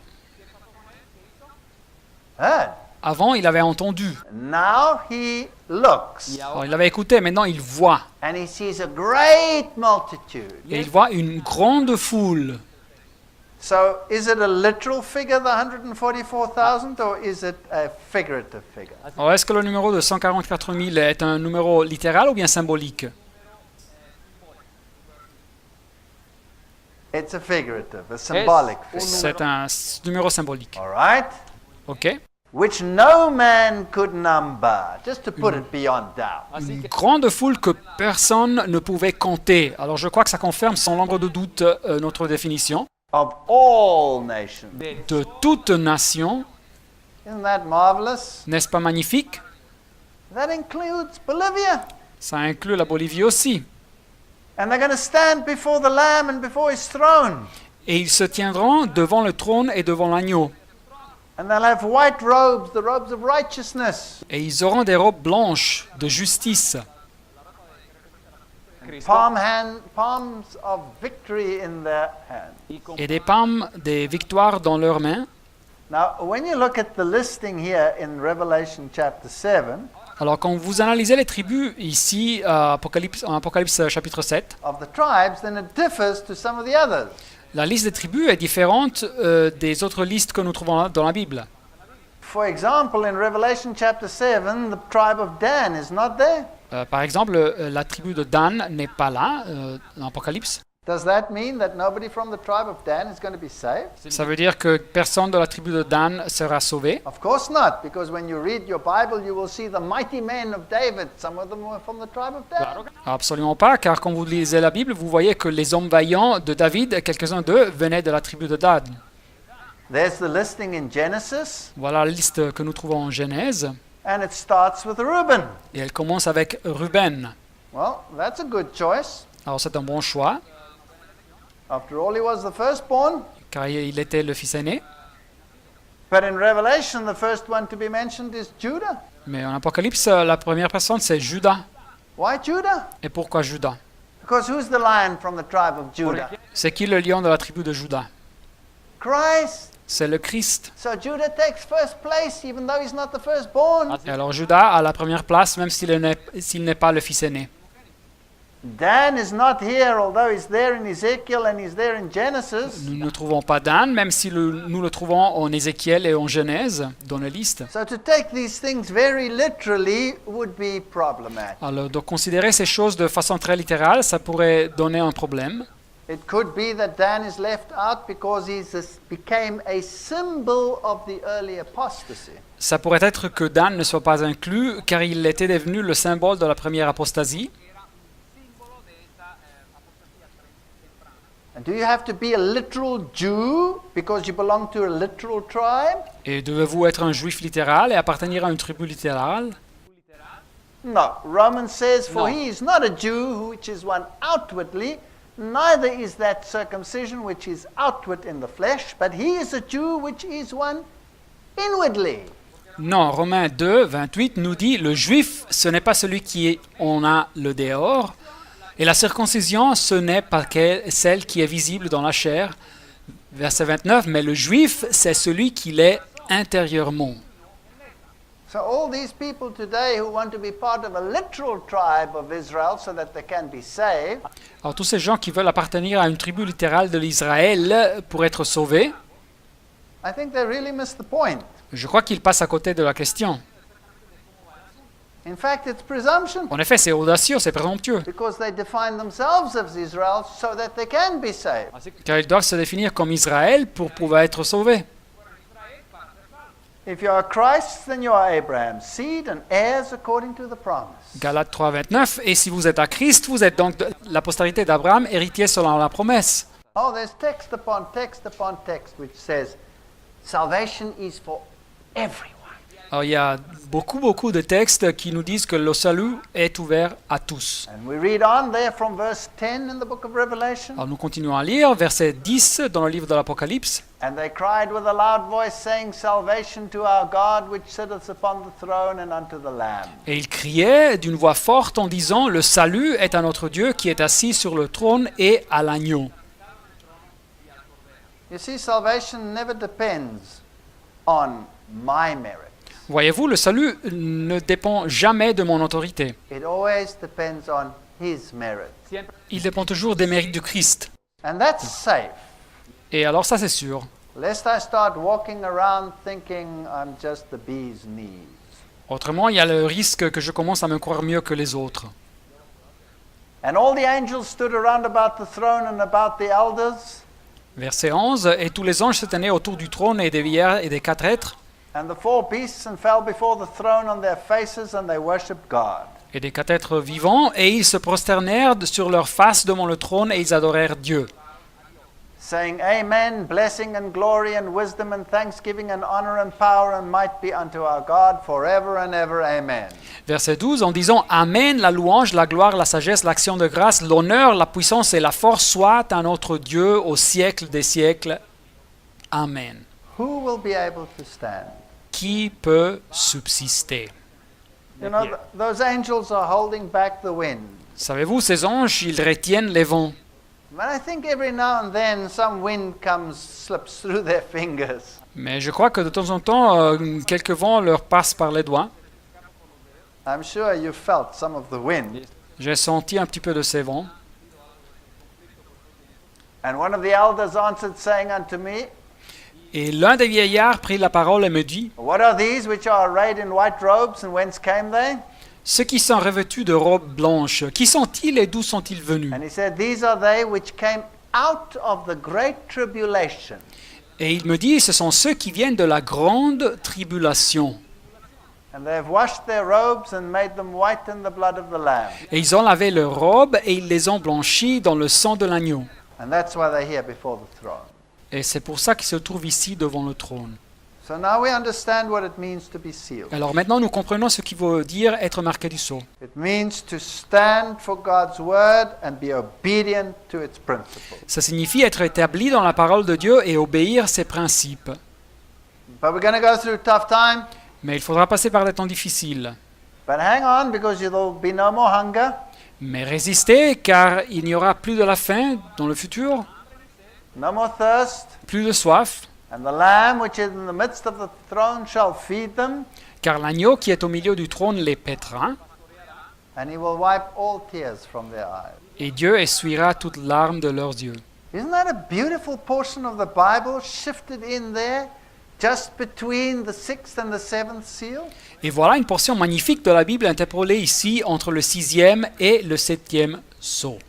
Heard. Avant, il avait entendu. Now he looks, Alors, il avait écouté, maintenant il voit. and he sees a great multitude. Et il voit une grande foule. So is it a literal figure, the 144,000, or is it a figurative figure? Alors, est-ce que le numéro de 144 000 est un numéro littéral ou bien symbolique? It's a figurative, a symbolic figure. C'est un numéro symbolique. All right? OK? Which no man could number, just to put it beyond doubt. Une grande foule que personne ne pouvait compter. Alors, je crois que ça confirme sans l'ombre de doute notre définition. Of all nations. De toute nation, Isn't that marvelous? n'est-ce pas magnifique? That includes Bolivia. Ça inclut la Bolivie aussi. And they're going to stand before the Lamb and before his throne. Et ils se tiendront devant le trône et devant l'agneau. And they'll have white robes, the robes of righteousness. Et ils auront des robes blanches de justice. Palms of victory in their hand. Et des palmes, des victoires dans leurs mains. Now, when you look at the listing here in Revelation chapter 7 Alors quand vous analysez les tribus ici, en Apocalypse chapitre 7, of the tribes, then it differs to some of the others. La liste des tribus est différente des autres listes que nous trouvons dans la Bible. For example, in Revelation chapter 7, the tribe of Dan is not there. Par exemple, la tribu de Dan n'est pas là dans l'Apocalypse. Does that mean that nobody from the tribe of Dan is going to be saved? Ça veut dire que personne de la tribu de Dan sera sauvé? Of course not, because when you read your Bible, you will see the mighty men of David. Some of them were from the tribe of Dan. Absolument pas, car quand vous lisez la Bible, vous voyez que les hommes vaillants de David, quelques-uns d'eux, venaient de la tribu de Dan. There's the listing in Genesis, Voilà la liste que nous trouvons en Genèse, and it starts with Reuben. et elle commence avec Ruben. Well, that's a good choice. Alors c'est un bon choix, After all, he was the firstborn. car il était le fils aîné. But in Revelation, the first one to be mentioned is Judah. Mais en Apocalypse, la première personne, c'est Judas. Why Judah? Et pourquoi Judas? Because who's the lion from the tribe of Judah? C'est qui le lion de la tribu de Judas? Christ. C'est le Christ. So Judah takes first place, even though he's not the firstborn. Et alors Judas a la première place, même s'il n'est pas le fils aîné. Dan is not here, although he's there in Ezekiel and he's there in Genesis. Nous ne trouvons pas Dan, même si nous le trouvons en Ézéchiel et en Genèse, dans la liste. So to take these things very literally would be problematic. Alors, de considérer ces choses de façon très littérale, ça pourrait donner un problème. It could be that Dan is left out because he became a symbol of the early apostasy. Ça pourrait être que Dan ne soit pas inclus, car il était devenu le symbole de la première apostasie. And do you have to be a literal Jew because you belong to a literal tribe? Et devez-vous être un juif littéral et appartenir à une tribu littérale? No. Romans says, For No. he is not a Jew which is one outwardly, neither is that circumcision which is outward in the flesh, but he is a Jew which is one inwardly. Non, Romains 2, 28 nous dit, le juif, ce n'est pas celui qui en a le dehors, et la circoncision, ce n'est pas celle qui est visible dans la chair. Verset 29, mais le juif, c'est celui qui l'est intérieurement. So all these people today who want to be part of a literal tribe of Israel so that they can be saved, Alors tous ces gens qui veulent appartenir à une tribu littérale de l'Israël pour être sauvés, I think they really miss the point. je crois qu'ils passent à côté de la question. In fact, it's presumption En effet, c'est audacieux, c'est présomptueux, because they define themselves as Israel so that they can be saved. car ils doivent se définir comme Israël pour pouvoir être sauvés. If you are Christ, then you are Abraham's seed and heirs according to the promise. Galates 3, 29, et si vous êtes à Christ, vous êtes donc de la postérité d'Abraham, héritier selon la promesse. Oh, there's text upon text which says salvation is for everyone. Alors, il y a beaucoup de textes qui nous disent que le salut est ouvert à tous. And we read on there from verse 10 in the book of Revelation. Alors nous continuons à lire verset 10 dans le livre de l'Apocalypse. And they cried with a loud voice, saying, Salvation to our God, which sitteth upon the throne, and unto the Lamb. Et ils criaient d'une voix forte en disant, le salut est à notre Dieu qui est assis sur le trône et à l'agneau. You see, salvation never depends on my merit. Voyez-vous, le salut ne dépend jamais de mon autorité. It always depends on his merit. Il dépend toujours des mérites du Christ. And that's safe. Et alors ça c'est sûr. Lest I start walking around thinking I'm just the bee's knees. Autrement, il y a le risque que je commence à me croire mieux que les autres. And all the angels stood around about the throne and about the elders. Verset 11, et tous les anges se tenaient autour du trône et des vieillards et des quatre êtres, And the four beasts and fell before the throne on their faces, and they worshipped God. et des quatre êtres vivants, et ils se prosternèrent sur leurs faces devant le trône et ils adorèrent Dieu. Saying, Amen, blessing and glory and wisdom and thanksgiving and honor and power and might be unto our God forever and ever. Amen. Verset 12, en disant Amen, la louange, la gloire, la sagesse, l'action de grâce, l'honneur, la puissance et la force soient à notre Dieu au siècle des siècles. Amen. Who will be able to stand? Qui peut subsister? You know, those angels are holding back the wind. Savez-vous, ces anges, ils retiennent les vents. But I think every now and then some wind slips through their fingers. Mais je crois que de temps en temps, quelques vents leur passent par les doigts. I'm sure you felt some of the wind. J'ai senti un petit peu de ces vents. And one of the elders answered, saying unto me, Et l'un des vieillards prit la parole et me dit, What are these which are arrayed in white robes, and whence came they? ceux qui sont revêtus de robes blanches, qui sont-ils et d'où sont-ils venus? And he said, These are they which came out of the great tribulation. Et il me dit, ce sont ceux qui viennent de la grande tribulation. And they have washed their robes and made them white in the blood of the Lamb. Et ils ont lavé leurs robes et ils les ont blanchis dans le sang de l'agneau. And that's why they're here before the throne. Et c'est pour ça qu'ils se trouvent ici devant le trône. So now we understand what it means to be sealed. Alors maintenant, nous comprenons ce qui veut dire être marqué du sceau. It means to stand for God's word and be obedient to its principles. Ça signifie être établi dans la parole de Dieu et obéir ses principes. But we're going to go through tough time. Mais il faudra passer par des temps difficiles. But hang on, because there will be no more hunger. Mais résistez, car il n'y aura plus de la faim dans le futur, No more thirst, plus de soif, and the Lamb which is in the midst of the throne shall feed them, car l'agneau qui est au milieu du trône les paîtra, and he will wipe all tears from their eyes. et Dieu essuiera toutes larmes de leurs yeux. Isn't that a beautiful portion of the Bible shifted in there, just between the sixth and the seventh seal? Et voilà une portion magnifique de la Bible interpolée ici entre le 6e et le 7e sceau.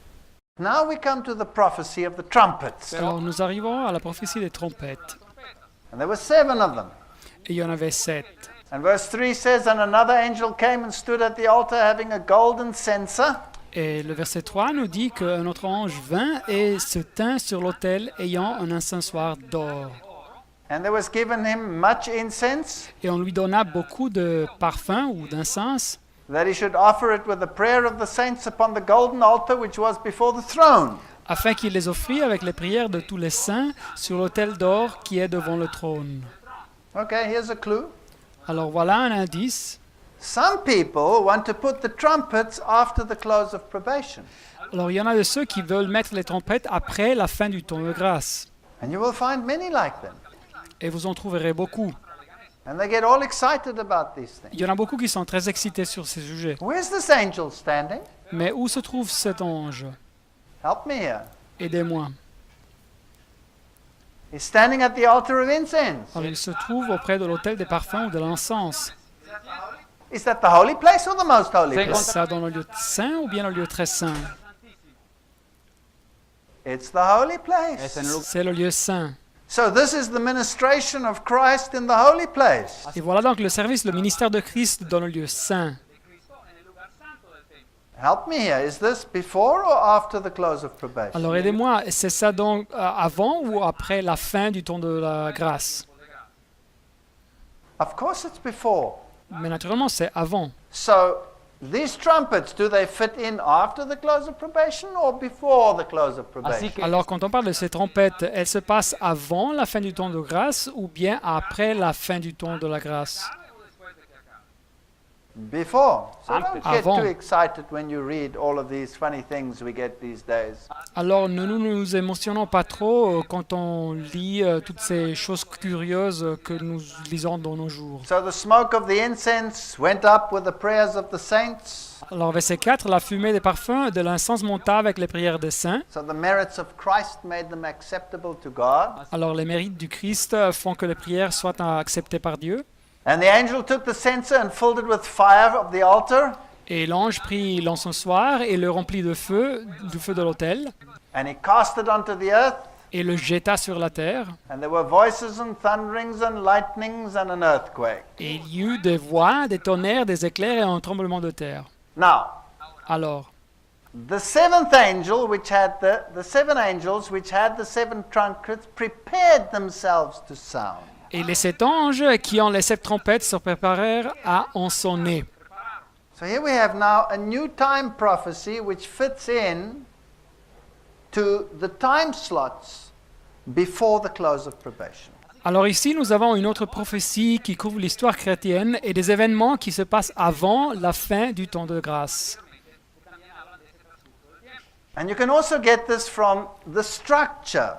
Now we come to the prophecy of the trumpets. Alors nous arrivons à la prophétie des trompettes. And there were 7 of them. Et il y en avait 7. And verse 3 says, And another angel came and stood at the altar having a golden censer. Et le verset 3 nous dit qu'un autre ange vint et se tint sur l'autel ayant un encensoir d'or. And there was given him much incense, Et on lui donna beaucoup de parfums ou d'encens, that he should offer it with the prayer of the saints upon the golden altar which was before the throne. afin qu'il les offrit avec les prières de tous les saints sur l'autel d'or qui est devant le trône. Okay, here's a clue. Alors voilà un indice. Some people want to put the trumpets after the close of probation. Alors il y en a de ceux qui veulent mettre les trompettes après la fin du temps de grâce. And you will find many like them. Et vous en trouverez beaucoup. And they get all excited about these Il things. y en a beaucoup qui sont très excités sur ces sujets. Where's this angel standing? Mais où se trouve cet ange? Help me here. Aidez-moi. He's standing at the altar of incense. Alors il se trouve auprès de l'autel des parfums ou de l'encens. Is that the holy place or the most holy Est-ce place? ça dans le lieu saint ou bien le lieu très saint? It's the holy place. C'est le lieu saint. So this is the ministration of Christ in the holy place. Et voilà donc le service, le ministère de Christ dans le lieu saint. Help me here. Is this before or after the close of probation? Alors aidez-moi, c'est ça donc avant ou après la fin du temps de la grâce? Of course it's before. Mais naturellement, c'est avant. So these trumpets, do they fit in after the close of probation or before the close of probation? Alors quand on parle de ces trompettes, elles se passent avant la fin du temps de grâce ou bien après la fin du temps de la grâce? Before. So don't get Avant. too excited when you read all of these funny things we get these days. Alors ne nous émotionnons pas trop quand on lit toutes ces choses curieuses que nous lisons dans nos jours. So the smoke of the incense went up with the prayers of the saints. Alors verset 4, la fumée des parfums de l'encens monta avec les prières des saints. So the merits of Christ made them acceptable to God. Alors les mérites du Christ font que les prières soient acceptées par Dieu. And the angel took the censer and filled it with fire of the altar. Et l'ange prit l'encensoir et le remplit de feu, du feu de l'autel, And he cast it onto the earth. et le jeta sur la terre. And there were voices and thunderings and lightnings and an earthquake. Et il y eut des voix, des tonnerres, des éclairs et un tremblement de terre. Now, Alors, the seventh angel, which had the 7 angels which had the 7 trumpets, prepared themselves to sound. et les 7 anges qui ont les 7 trompettes se préparèrent à en sonner. So here we have now a new time prophecy which fits in to the time slots before the close of probation. Alors ici, nous avons une autre prophétie qui couvre l'histoire chrétienne et des événements qui se passent avant la fin du temps de grâce. And you can also get this from the structure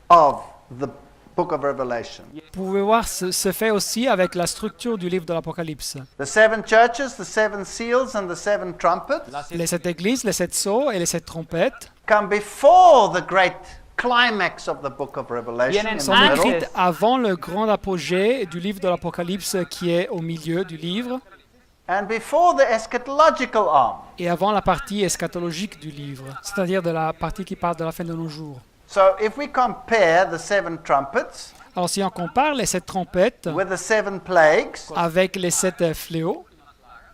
of the book of Revelation. Vous pouvez voir ce fait aussi avec la structure du livre de l'Apocalypse. The 7 churches, the 7 seals, and the 7 trumpets Les 7 églises, les 7 sceaux et les 7 trompettes come before the great climax of the book of Revelation Vienen in the sont antes. middle. écrites avant le grand apogée du livre de l'Apocalypse qui est au milieu du livre And before the eschatological arm. et avant la partie eschatologique du livre, c'est-à-dire de la partie qui parle de la fin de nos jours. So if we compare the 7 trumpets Alors si on compare les 7 trompettes with the 7 plagues, avec les 7 fléaux,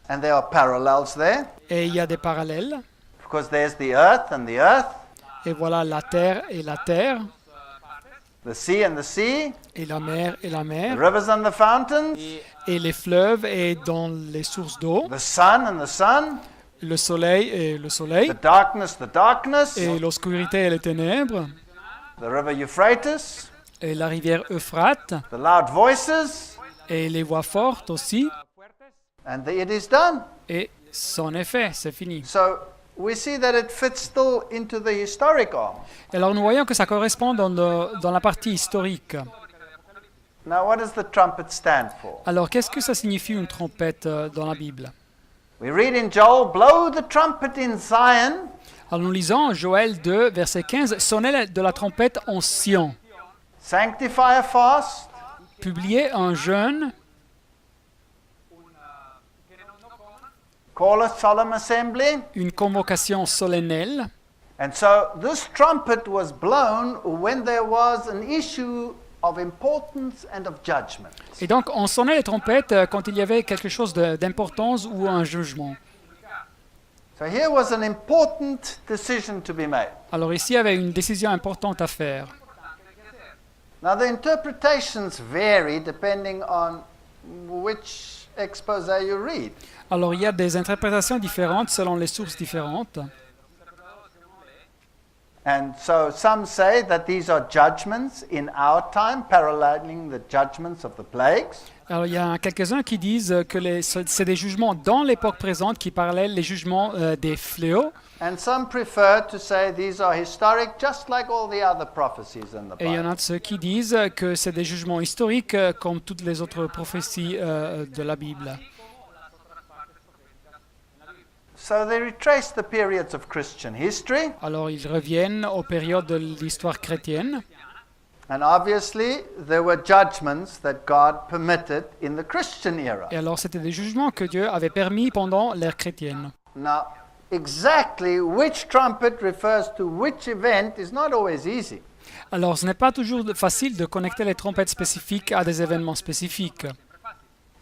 and there are parallels there, et il y a des parallèles, because there's the earth and the earth, et voilà la terre et la terre, the sea and the sea, et la mer et la the mer, rivers and the fountains, et les fleuves et dans les sources d'eau, the sun and the sun, le soleil et le soleil, the darkness, et l'obscurité et les ténèbres, the river Euphrates, et la rivière Euphrate, the loud voices, et les voix fortes aussi, and it is done. et son effet, c'est fini. So we see that it fits still into the historic arm. Et alors nous voyons que ça correspond dans la partie historique. Now, what does the trumpet stand for? Alors qu'est-ce que ça signifie une trompette dans la Bible? We read in Joel, blow the trumpet in Zion, Alors nous lisons Joël 2, verset 15, sonnez de la trompette en Sion, sanctify a fast, publiez un jeûne, call a solemn assembly. une convocation solennelle. And so this trumpet was blown when there was an issue of importance and of judgment. Et donc on sonnait les trompettes quand il y avait quelque chose d'importance ou un jugement. So here was an important decision to be made. Alors ici il y avait une décision importante à faire. Now the interpretations vary depending on which expose you read. Alors il y a des interprétations différentes selon les sources différentes. And so some say that these are judgments in our time, paralleling the judgments of the plagues. Alors il y a quelques-uns qui disent que c'est des jugements dans l'époque présente qui parallèlent les jugements des fléaux. And some prefer to say these are historic, just like all the other prophecies in the Et il y en Bible. a de ceux qui disent que c'est des jugements historiques comme toutes les autres prophéties de la Bible. So they retrace the periods of Christian history, Alors ils reviennent aux périodes de l'histoire chrétienne. and obviously there were judgments that God permitted in the Christian era. Et alors c'était des jugements que Dieu avait permis pendant l'ère chrétienne. Now, exactly which trumpet refers to which event is not always easy. Alors ce n'est pas toujours facile de connecter les trompettes spécifiques à des événements spécifiques.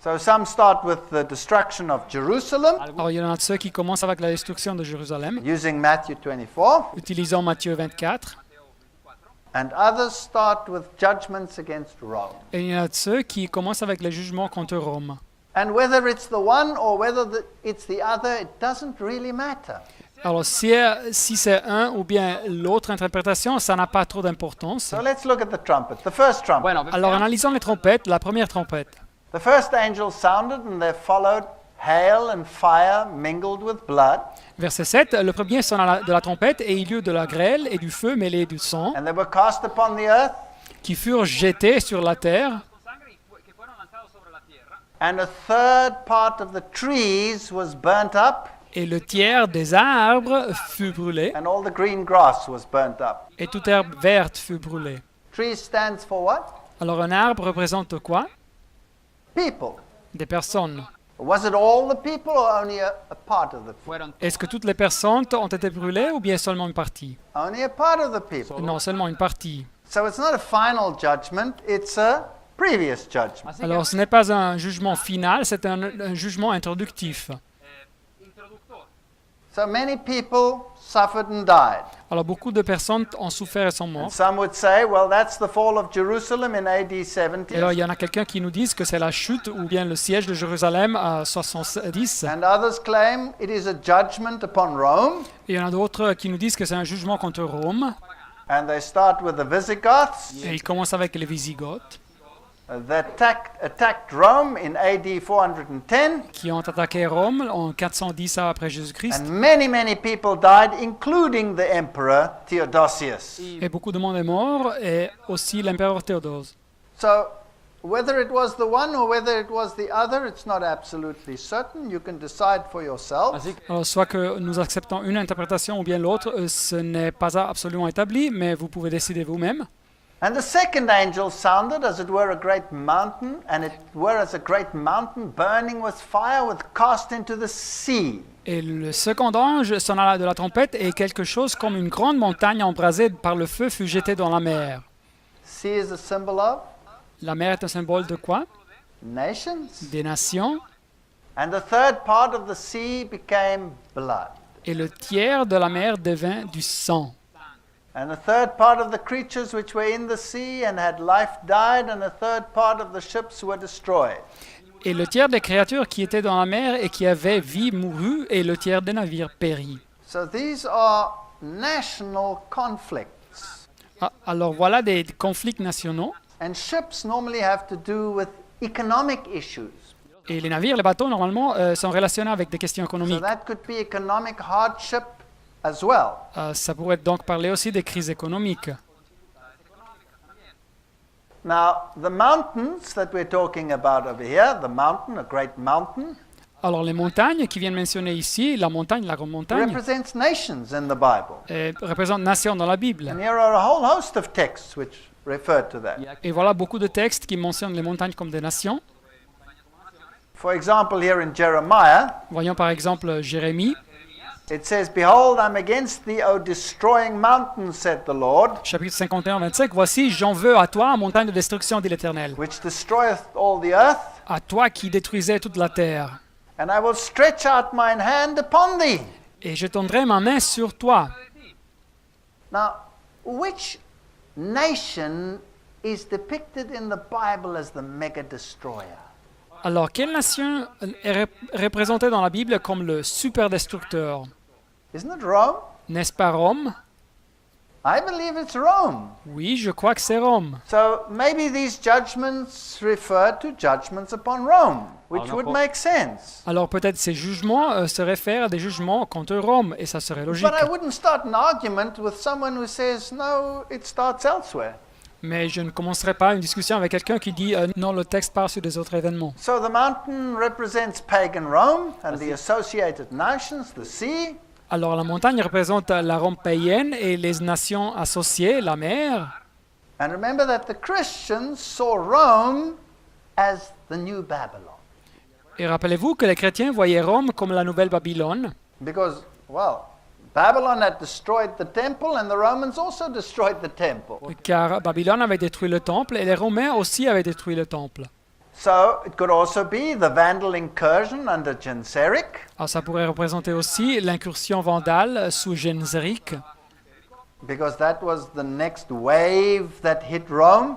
So some start with the destruction of Jerusalem, Alors il y en a de ceux qui commencent avec la destruction de Jérusalem, using Matthew 24, utilisant Matthieu 24. and others start with judgments against Rome. Et il y en a de ceux qui commencent avec les jugements contre Rome. And whether it's the one or whether it's the other, it doesn't really matter. Alors si c'est un ou bien l'autre interprétation, ça n'a pas trop d'importance. So let's look at the trumpet, the first trumpet. Bueno, Alors analysons les trompettes, la première trompette. The first angel sounded, and there followed hail and fire mingled with blood, Verset 7, le premier sonna de la trompette et il y eut de la grêle et du feu mêlé du sang and they were cast upon the earth, qui furent jetés sur la terre and a third part of the trees was burnt up, et le tiers des arbres fut brûlé and all the green grass was burnt up. et toute herbe verte fut brûlée. Trees stands for what? Alors un arbre représente quoi? People. Des personnes. Was it all the people or only a part of the people? fueron Est-ce que toutes les personnes ont été brûlées ou bien seulement une partie? Only a part of the people. Non, seulement une partie. So it's not a final judgment, it's a previous judgment. Así Alors ce n'est pas un jugement final, c'est un jugement introductif. So many people suffered and died. Alors beaucoup de personnes ont souffert et sont And mortes. some would say, well, that's the fall of Jerusalem in AD Et 70. alors il y en a quelqu'un qui nous disent que c'est la chute ou bien le siège de Jérusalem à 70. And others claim it is a judgment upon Rome. Et il y en a d'autres qui nous disent que c'est un jugement contre Rome. And they start with the Visigoths Et il commence avec les Visigoths that attacked Rome in AD 410. qui ont attaqué Rome en 410 après Jésus-Christ. And many, many people died, including the emperor Theodosius. Et beaucoup de monde est mort et aussi l'empereur Théodose. So whether it was the one or whether it was the other, it's not absolutely certain. You can decide for yourself. Ainsi que Alors, soit que nous acceptons une interprétation ou bien l'autre, ce n'est pas absolument établi, mais vous pouvez décider vous-même. And the second angel sounded as it were a great mountain, and it were as a great mountain burning with fire, was cast into the sea. Et le second ange sonna de la trompette, et quelque chose comme une grande montagne embrasée par le feu fut jetée dans la mer. Sea is a symbol of La mer est un symbole de quoi? nations. Des nations. And the third part of the sea became blood. Et le tiers de la mer devint du sang. And the third part of the creatures which were in the sea and had life died, and the third part of the ships were destroyed. Et le tiers des créatures qui étaient dans la mer et qui avaient vie mourut, et le tiers des navires périt. So these are national conflicts. Ah, alors voilà des conflits nationaux. And ships normally have to do with economic issues. Et les navires, les bateaux, normalement, sont relationnés avec des questions So économiques. that could be economic hardship as well. Ça pourrait donc parler aussi des crises économiques. Now, the mountains that we're talking about over here, the mountain, a great mountain, Alors les montagnes qui viennent mentionner ici, la montagne, la grande montagne, represents nations in the Bible. représentent nations dans la Bible. And here are a whole host of texts which refer to that. Et voilà beaucoup de textes qui mentionnent les montagnes comme des nations. For example, here in Jeremiah, Voyons par exemple Jérémie, it says, "Behold, I'm against thee, O destroying mountain, said the Lord, chapitre 51, 25. Voici, j'en veux à toi, montagne de destruction, dit l'Éternel. which destroyeth all the earth, À toi qui détruisais toute la terre. and I will stretch out mine hand upon thee." Et je tendrai ma main sur toi. Now, which nation is depicted in the Bible as the mega destroyer? Alors, quelle nation est représentée dans la Bible comme le super destructeur? Isn't it Rome? N'est-ce pas Rome? I believe it's Rome. Oui, je crois que c'est Rome. So maybe these judgments refer to judgments upon Rome, which would make sense. Alors peut-être ces jugements se réfèrent à des jugements contre Rome, et ça serait logique. But I wouldn't start an argument with someone who says, no, it starts elsewhere. Mais je ne commencerai pas une discussion avec quelqu'un qui dit non, le texte parle sur des autres événements. So the mountain represents pagan Rome and the associated nations, the sea. Alors la montagne représente la Rome païenne et les nations associées, la mer. And remember that the Christians saw Rome as the new Babylon. Et rappelez-vous que les chrétiens voyaient Rome comme la nouvelle Babylone, Because, well, Babylon had destroyed the temple and the Romans also destroyed the temple. car Babylone avait détruit le temple et les Romains aussi avaient détruit le temple. So it could also be the Vandal incursion under Genseric. Alors ça pourrait représenter aussi l'incursion vandale sous Genseric, Because that was the next wave that hit Rome.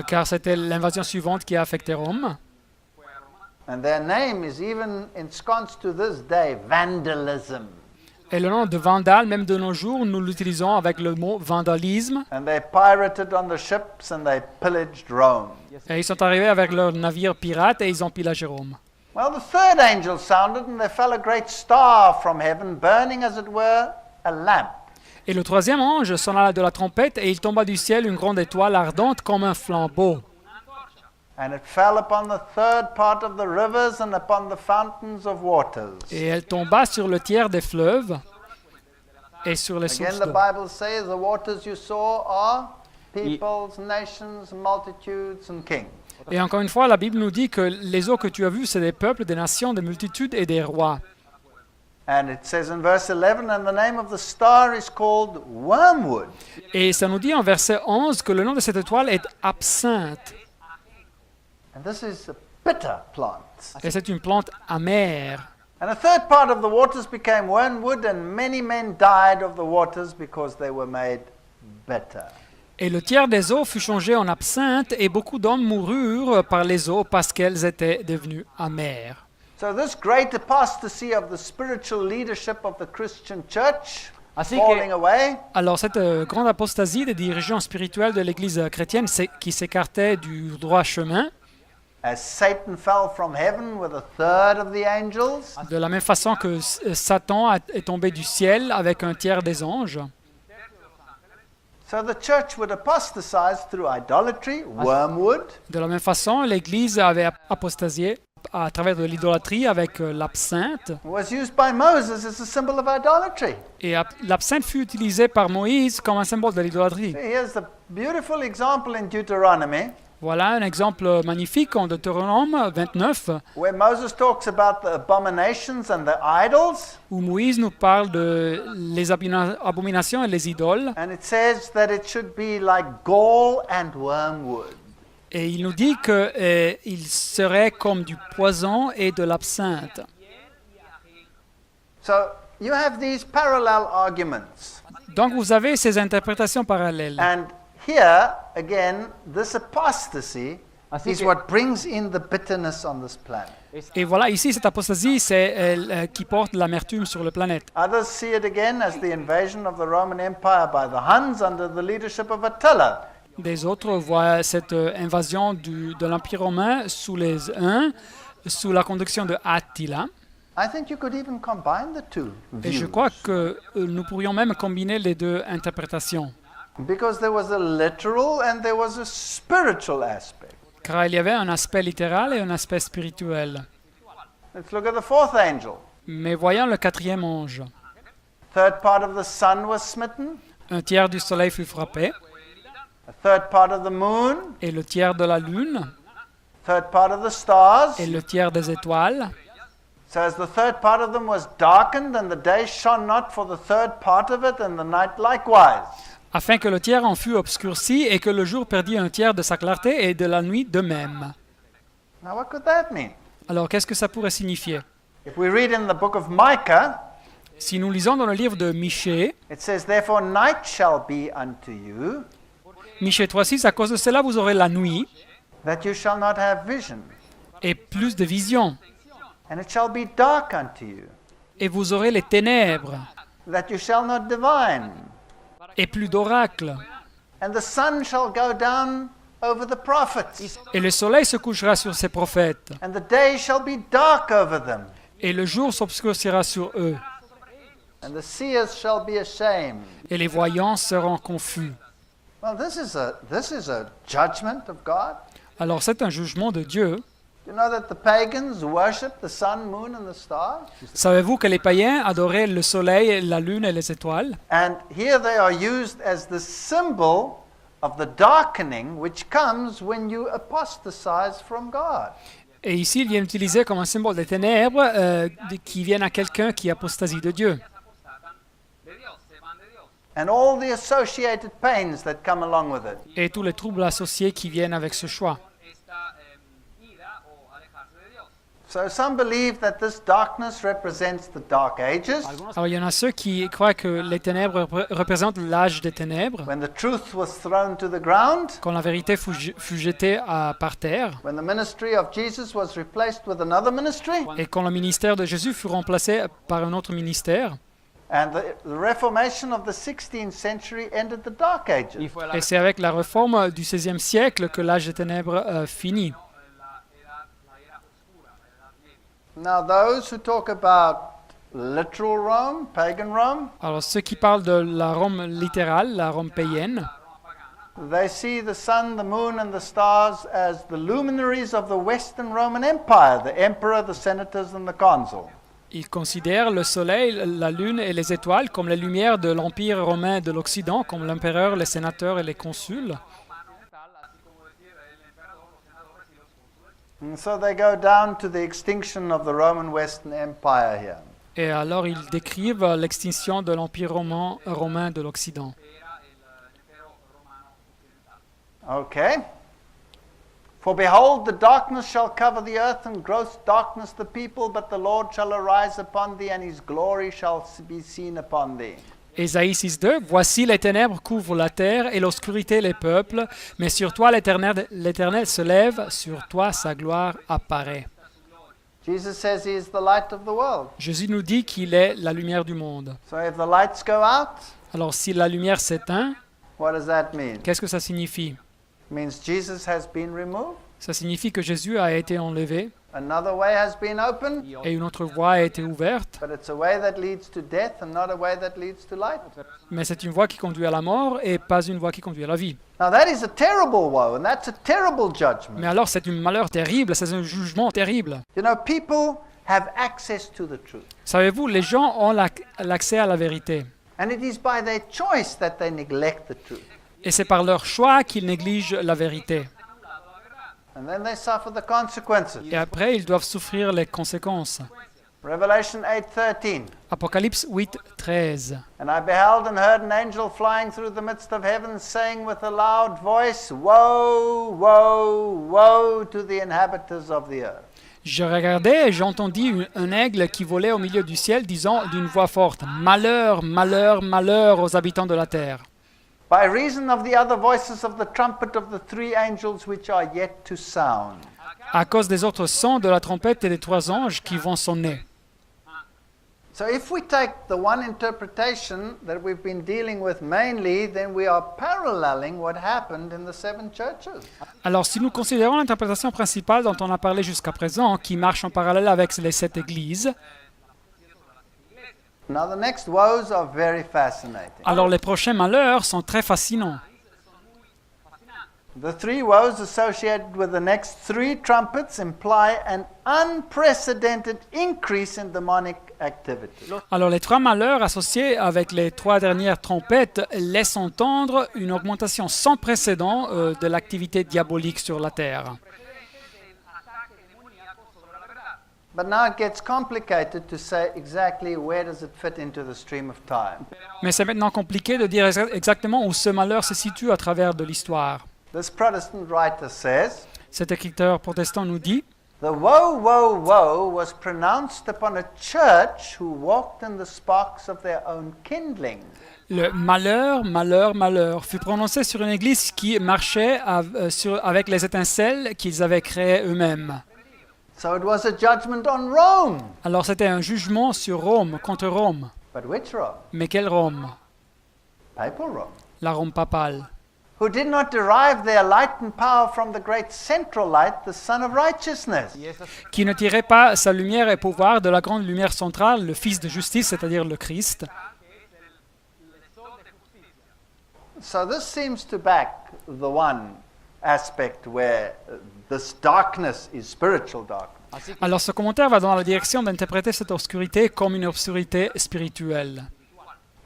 car c'était l'invasion suivante qui a affecté Rome. And their name is even ensconced to this day, vandalism. Et le nom de vandale, même de nos jours, nous l'utilisons avec le mot vandalisme. And they pirated on the ships and they pillaged Rome. Et ils sont arrivés avec leurs navires pirates et ils ont pillagé Rome. Well, the third angel sounded and there fell a great star from heaven, burning as it were a lamp. Et le troisième ange sonna de la trompette et il tomba du ciel une grande étoile ardente comme un flambeau. And it fell upon the third part of the rivers and upon the fountains of waters. Et elle tomba sur le tiers des fleuves et sur les Again, sources the d'eau. Bible says the waters you saw are peoples, nations, multitudes, and kings. Et encore une fois, la Bible nous dit que les eaux que tu as vues, c'est des peuples, des nations, des multitudes et des rois. And it says in verse 11, and the name of the star is called wormwood. Et ça nous dit en verset 11 que le nom de cette étoile est absinthe. And this is a bitter plant. Et c'est une plante amère. And a third part of the waters became wormwood, and many men died of the waters because they were made bitter. Et le tiers des eaux fut changé en absinthe, et beaucoup d'hommes moururent par les eaux parce qu'elles étaient devenues amères. So this great apostasy of the spiritual leadership of the Christian church Ainsi falling que, away Alors cette grande apostasie des dirigeants spirituels de l'Église chrétienne qui s'écartaient du droit chemin, as Satan fell from heaven with a third of the angels, de la même façon que Satan est tombé du ciel avec un tiers des anges, So the church would apostatize through idolatry, wormwood, De la même façon, l'Église avait apostasié à travers de l'idolâtrie avec l'absinthe. was used by Moses as a symbol of idolatry. Et l'absinthe fut utilisée par Moïse comme un symbole de l'idolâtrie. Here's a beautiful example in Deuteronomy Voilà un exemple magnifique en Deutéronome 29, where Moses talks about the abominations and the idols, où Moïse nous parle de les abominations et les idoles. and it says that it should be like gall and wormwood. Et il nous dit qu'il serait comme du poison et de l'absinthe. So you have these parallel arguments. Donc vous avez ces interprétations parallèles. And here, again, this apostasy Así is que- what brings in the bitterness on this planet. Et voilà, ici, cette apostasie, c'est elle qui porte l'amertume sur la planète. Others see it again as the invasion of the Roman Empire by the Huns under the leadership of Attila. Des autres voient cette invasion de l'Empire romain sous les Huns, sous la conduction de Attila. I think you could even combine the two Et je views. crois que nous pourrions même combiner les deux interprétations. Because there was a literal and there was a spiritual aspect. Car il y avait un aspect littéral et un aspect spirituel. Let's look at the fourth angel. Mais voyons le quatrième ange. Third part of the sun was smitten, Un tiers du soleil fut frappé, a third part of the moon, et le tiers de la lune, third part of the stars. et le tiers des étoiles. So as the third part of them was darkened, and the day shone not for the third part of it, and the night likewise. Afin que le tiers en fût obscurci et que le jour perdit un tiers de sa clarté et de la nuit de même. Now what could that mean? Alors qu'est-ce que ça pourrait signifier? If we read in the book of Micah, Si nous lisons dans le livre de Michée, it says, Therefore night shall be unto you, Michée 3.6, à cause de cela vous aurez la nuit that you shall not have vision, et plus de visions, and it shall be dark unto you, et vous aurez les ténèbres that you shall not divine, et plus d'oracles, and the sun shall go down over the prophets, et le soleil se couchera sur ses prophètes, and the day shall be dark over them, et le jour s'obscurcira sur eux, and the seers shall be ashamed. et les voyants seront confus. Well, this is a judgment of God. Alors c'est un jugement de Dieu. You know that the pagans worship the sun, moon, and the stars? Savez-vous que les païens adoraient le soleil, la lune et les étoiles? And here they are used as the symbol of the darkening which comes when you apostatize from God. Et ici, il vient utilisé comme un symbole des ténèbres qui viennent à quelqu'un qui apostasie de Dieu. And all the associated pains that come along with it. Et tous les troubles associés qui viennent avec ce choix. So some believe that this darkness represents the Dark Ages, Alors il y en a ceux qui croient que les ténèbres représentent l'âge des ténèbres, when the truth was thrown to the ground, quand la vérité fut jetée par terre, when the ministry of Jesus was replaced with another ministry, et quand le ministère de Jésus fut remplacé par un autre ministère. and the Reformation of the 16th century ended the Dark Ages. Y fue la Et c'est avec la réforme du XVIe siècle que l'âge des ténèbres finit. Now those who talk about literal Rome, pagan Rome, Alors ceux qui parlent de la Rome littérale, la Rome païenne, they see the sun, the moon, and the stars as the luminaries of the Western Roman Empire, the emperor, the senators, and the consul. ils considèrent le soleil, la lune et les étoiles comme les lumières de l'Empire romain de l'Occident, comme l'empereur, les sénateurs et les consuls. And so they go down to the extinction of the Roman Western Empire here. Et alors ils décrivent l'extinction de l'Empire romain de l'Occident. Okay. For behold, the darkness shall cover the earth, and gross darkness the people, but the Lord shall arise upon thee, and his glory shall be seen upon thee. Ésaïe 6.2, « Voici les ténèbres couvrent la terre et l'obscurité les peuples, mais sur toi l'Éternel se lève, sur toi sa gloire apparaît. » Jesus says he is the light of the world. Jésus nous dit qu'il est la lumière du monde. So if the lights go out, Alors si la lumière s'éteint, what does that mean? qu'est-ce que ça signifie? It means Jesus has been removed. Ça signifie que Jésus a été enlevé. Another way has been opened, et une autre voie a été ouverte, but it's a way that leads to death and not a way that leads to life. mais c'est une voie qui conduit à la mort et pas une voie qui conduit à la vie. Now that is a terrible woe, and that's a terrible judgment. Mais alors c'est un malheur terrible, c'est un jugement terrible. You know, people have access to the truth. Savez-vous, les gens ont l'accès à la vérité. And it is by their choice that they neglect the truth. Et c'est par leur choix qu'ils négligent la vérité. And then they suffer the consequences. Et après, ils doivent souffrir les conséquences. Revelation 8:13. Apocalypse 8, 13. And I beheld and heard an angel flying through the midst of heaven, saying with a loud voice, Woe, woe, woe to the inhabitants of the earth. Je regardais et j'entendis un aigle qui volait au milieu du ciel, disant d'une voix forte, « Malheur, malheur, malheur aux habitants de la terre, By reason of the other voices of the trumpet of the three angels which are yet to sound. à cause des autres sons de la trompette et des trois anges qui vont sonner. » So if we take the one interpretation that we've been dealing with mainly, then we are paralleling what happened in the seven churches. Alors, si nous considérons l'interprétation principale dont on a parlé jusqu'à présent, qui marche en parallèle avec les 7 églises, Now the next woes are very fascinating. alors les prochains malheurs sont très fascinants. The three woes associated with the next three trumpets imply an unprecedented increase in demonic activity. Alors, les trois malheurs associés avec les trois dernières trompettes laissent entendre une augmentation sans précédent de l'activité diabolique sur la terre. But now it gets complicated to say exactly where does it fit into the stream of time. Mais c'est maintenant compliqué de dire exactement où ce malheur se situe à travers de l'histoire. This Protestant writer says, Cet écriteur protestant nous dit The woe, woe, woe was pronounced upon a church who walked in the sparks of their own kindling. le malheur, malheur, malheur fut prononcé sur une église qui marchait avec les étincelles qu'ils avaient créées eux-mêmes. So it was a judgment on Rome. Alors c'était un jugement sur Rome, contre Rome. But which Rome? Mais quelle Rome? Papal Rome. La Rome papale. Who did not derive their light and power from the great central light, the Son of Righteousness. Qui ne tirait pas sa lumière et pouvoir de la grande lumière centrale, le Fils de justice, c'est-à-dire le Christ. So this seems to back the one aspect where this darkness is spiritual darkness. Alors ce commentaire va dans la direction d'interpréter cette obscurité comme une obscurité spirituelle.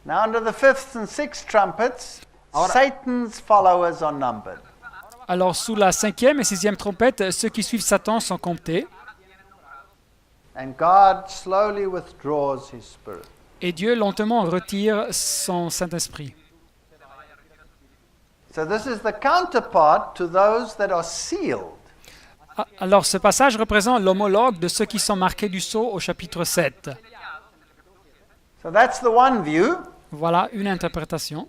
Now under the fifth and sixth trumpets, Satan's followers are numbered. Alors sous la cinquième et sixième trompette, ceux qui suivent Satan sont comptés, And God slowly withdraws his spirit. et Dieu lentement retire son Saint-Esprit. So this is the counterpart to those that are sealed. Alors ce passage représente l'homologue de ceux qui sont marqués du sceau au chapitre 7. So that's the one view. Voilà une interprétation.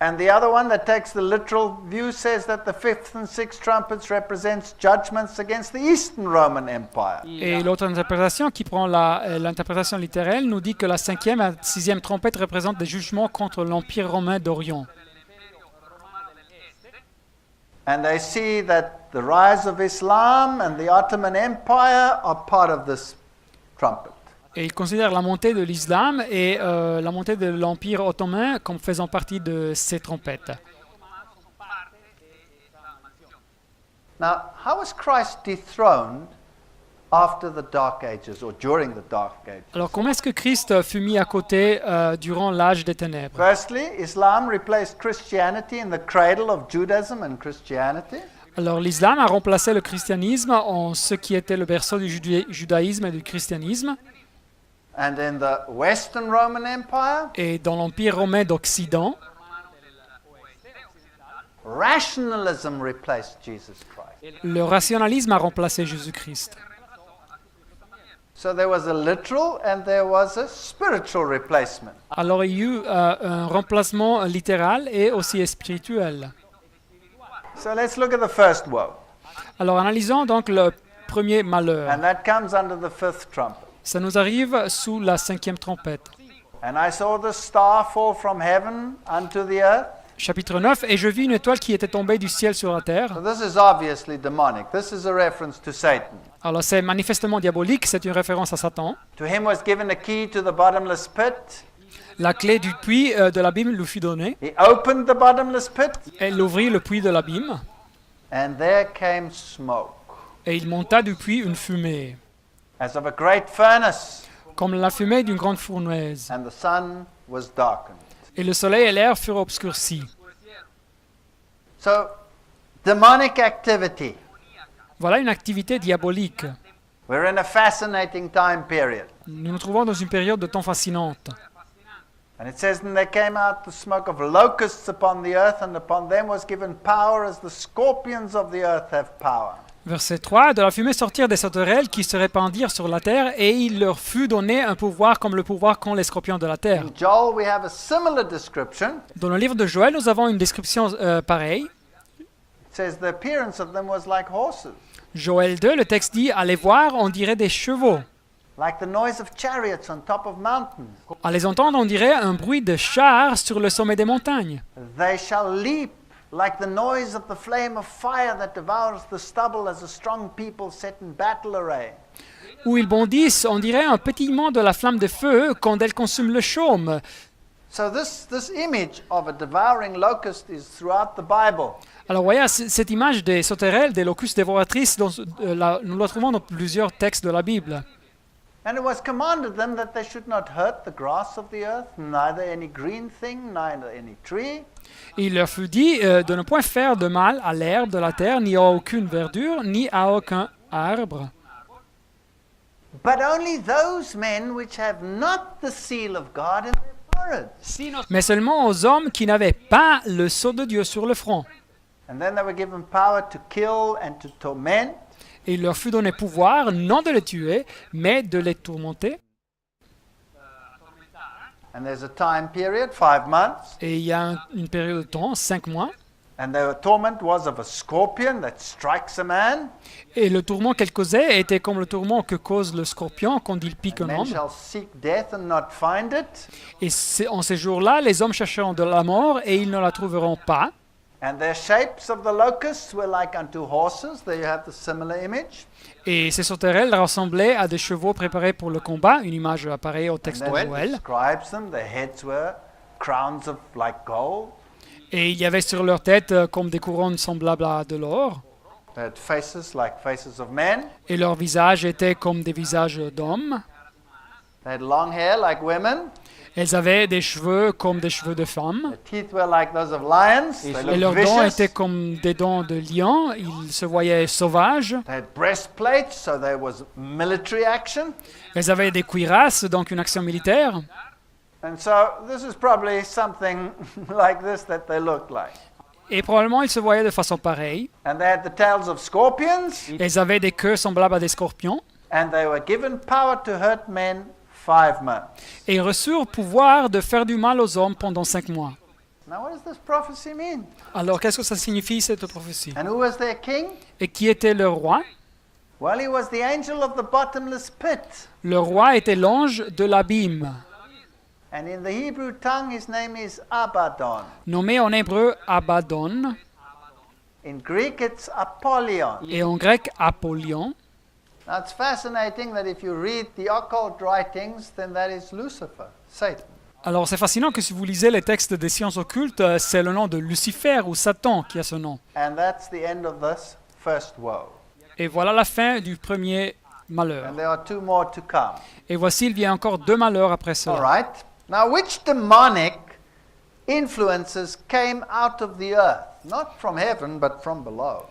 And the other one that takes the literal view says that the fifth and sixth trumpets represents judgments against the Eastern Roman Empire. Et l'autre interprétation, qui prend l'interprétation littérale, nous dit que la cinquième et sixième trompette représentent des jugements contre l'Empire romain d'Orient. And they see that the rise of Islam and the Ottoman Empire are part of this trumpet. Et ils considèrent la montée de l'islam et la montée de l'Empire ottoman comme faisant partie de ces trompettes. Now, how was Christ dethroned after the Dark Ages or during the Dark Ages? Alors comment est-ce que Christ fut mis à côté durant l'âge des ténèbres? Firstly, Islam replaced Christianity in the cradle of Judaism and Christianity. Alors l'islam a remplacé le christianisme en ce qui était le berceau du judaïsme et du christianisme. And in the Western Roman Empire, Et dans l'Empire romain d'Occident, rationalism replaced Jesus Christ. le rationalisme a remplacé Jésus-Christ. So there was a literal and there was a spiritual replacement. Alors il y a eu un remplacement littéral et aussi spirituel. So let's look at the first woe. Alors analysons donc le premier malheur. And that comes under the fifth trumpet. Ça nous arrive sous la cinquième trompette. And I saw the star fall from heaven unto the earth. chapitre 9, « Et je vis une étoile qui était tombée du ciel sur la terre. So this is obviously demonic. This is a reference to Satan. » Alors c'est manifestement diabolique, c'est une référence à Satan. To him was given a key to the bottomless pit. La clé du puits de l'abîme lui fut donnée. He opened the bottomless pit, Elle ouvrit le puits de l'abîme, and there came smoke, et il monta du puits une fumée, as of a great furnace, comme la fumée d'une grande fournaise. and the sun was darkened. Et le soleil et l'air furent obscurcis. So, demonic activity. Voilà une activité diabolique. We're in a fascinating time period. Nous nous trouvons dans une période de temps fascinante. And it says, and there came out the smoke of locusts upon the earth, and upon them was given power as the scorpions of the earth have power. Verset 3, « De la fumée sortirent des sauterelles qui se répandirent sur la terre, et il leur fut donné un pouvoir comme le pouvoir qu'ont les scorpions de la terre. » In Joel, we have a similar description. Dans le livre de Joël, nous avons une description pareille. It says the appearance of them was like horses, Joël 2, le texte dit « À les voir, on dirait des chevaux. like the noise of chariots on top of mountains. À les entendre, on dirait un bruit de chars sur le sommet des montagnes. They shall leap like the noise of the flame of fire that devours the stubble as a strong people set in battle array. » Où ils bondissent, on dirait un pétillement de la flamme de feu quand elle consume le chaume. So this image of a devouring locust is throughout the Bible. Alors, voyez, cette image des sauterelles, des locustes dévoratrices, nous la trouvons dans plusieurs textes de la Bible. And it was commanded them that they should not hurt the grass of the earth, neither any green thing, neither any tree. Et il leur fut dit de ne point faire de mal à l'herbe de la terre, ni à aucune verdure, ni à aucun arbre. But only those men which have not the seal of God in their foreheads. Mais seulement aux hommes qui n'avaient pas le sceau de Dieu sur le front. And then they were given power to kill and to torment. Et il leur fut donné pouvoir, non de les tuer, mais de les tourmenter. And there's a time period, 5 months. Et il y a une période de temps, 5 mois. And the torment was of a scorpion that strikes a man. Et le tourment qu'elle causait était comme le tourment que cause le scorpion quand il pique un Men homme. shall seek death and not find it. Et en ces jours-là, les hommes chercheront de la mort et ils ne la trouveront pas. And their shapes of the locusts were like unto horses. There you have the similar image. Et ces sauterelles ressemblaient à des chevaux préparés pour le combat, une image pareille au texte And de then it Joël. describes them. Their heads were crowns of like gold. Et il y avait sur leur tête comme des couronnes semblables à de l'or. They had faces like faces of men. Et leurs visages étaient comme des visages d'hommes. They had long hair like women. Elles avaient des cheveux comme des cheveux de femmes. Their teeth were like those of lions. They Et looked leurs dents vicious. étaient comme des dents de lion. Ils se voyaient sauvages. They had breastplates, so there was military action. Elles avaient des cuirasses, donc une action militaire. And so this is probably something like this that they looked like. Et probablement ils se voyaient de façon pareille. And they had the tails of scorpions, Elles avaient des queues semblables à des scorpions. and they were given power to hurt men 5 months. Et ils reçurent pouvoir de faire du mal aux hommes pendant 5 mois. Now what does this prophecy mean? Alors qu'est-ce que ça signifie cette prophétie? And who was their king? Et qui était le roi? Well, he was the angel of the bottomless pit. Le roi était l'ange de l'abîme, And in the Hebrew tongue, his name is Abaddon. nommé en hébreu Abaddon In Greek, it's Apollyon. et en grec Apollyon. Now, it's fascinating that if you read the occult writings, then that is Lucifer, Satan. Alors c'est fascinant que si vous lisez les textes des sciences occultes, c'est le nom de Lucifer ou Satan qui a ce nom. And that's the end of this first woe. Et voilà la fin du premier malheur. And there are 2 more to come. Et voici, il vient encore 2 malheurs après All cela. right. Now, which demonic influences came out of the earth? Not from heaven, but from below.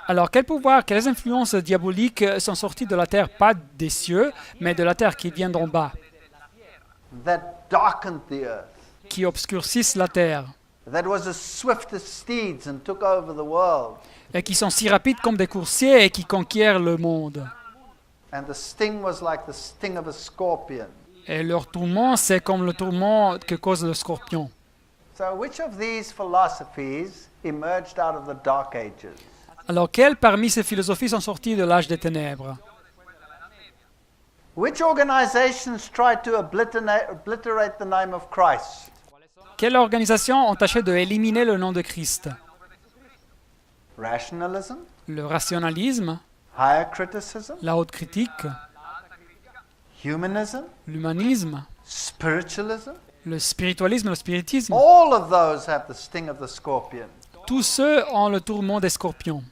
Alors, quel pouvoir, quelles influences diaboliques sont sorties de la terre, pas des cieux, mais de la terre qui vient d'en bas, That darkened the earth. qui obscurcissent la terre, That was as swift as steeds and took over the world. et qui sont si rapides comme des coursiers et qui conquièrent le monde. And the sting was like the sting of a scorpion. Et leur tourment, c'est comme le tourment que cause le scorpion. So, which of these philosophies emerged out of the Dark Ages? Alors, quelles parmi ces philosophies sont sorties de l'âge des ténèbres? Which organizations tried to obliterate the name of Christ? quelles organisations ont tâché d'éliminer le nom de Christ? Rationalism, Le rationalisme, higher criticism, la haute critique, humanism, l'humanisme, spiritualism. le spiritualisme, le spiritisme. All of those have the sting of the scorpion. Tous ceux ont le tourment des scorpions.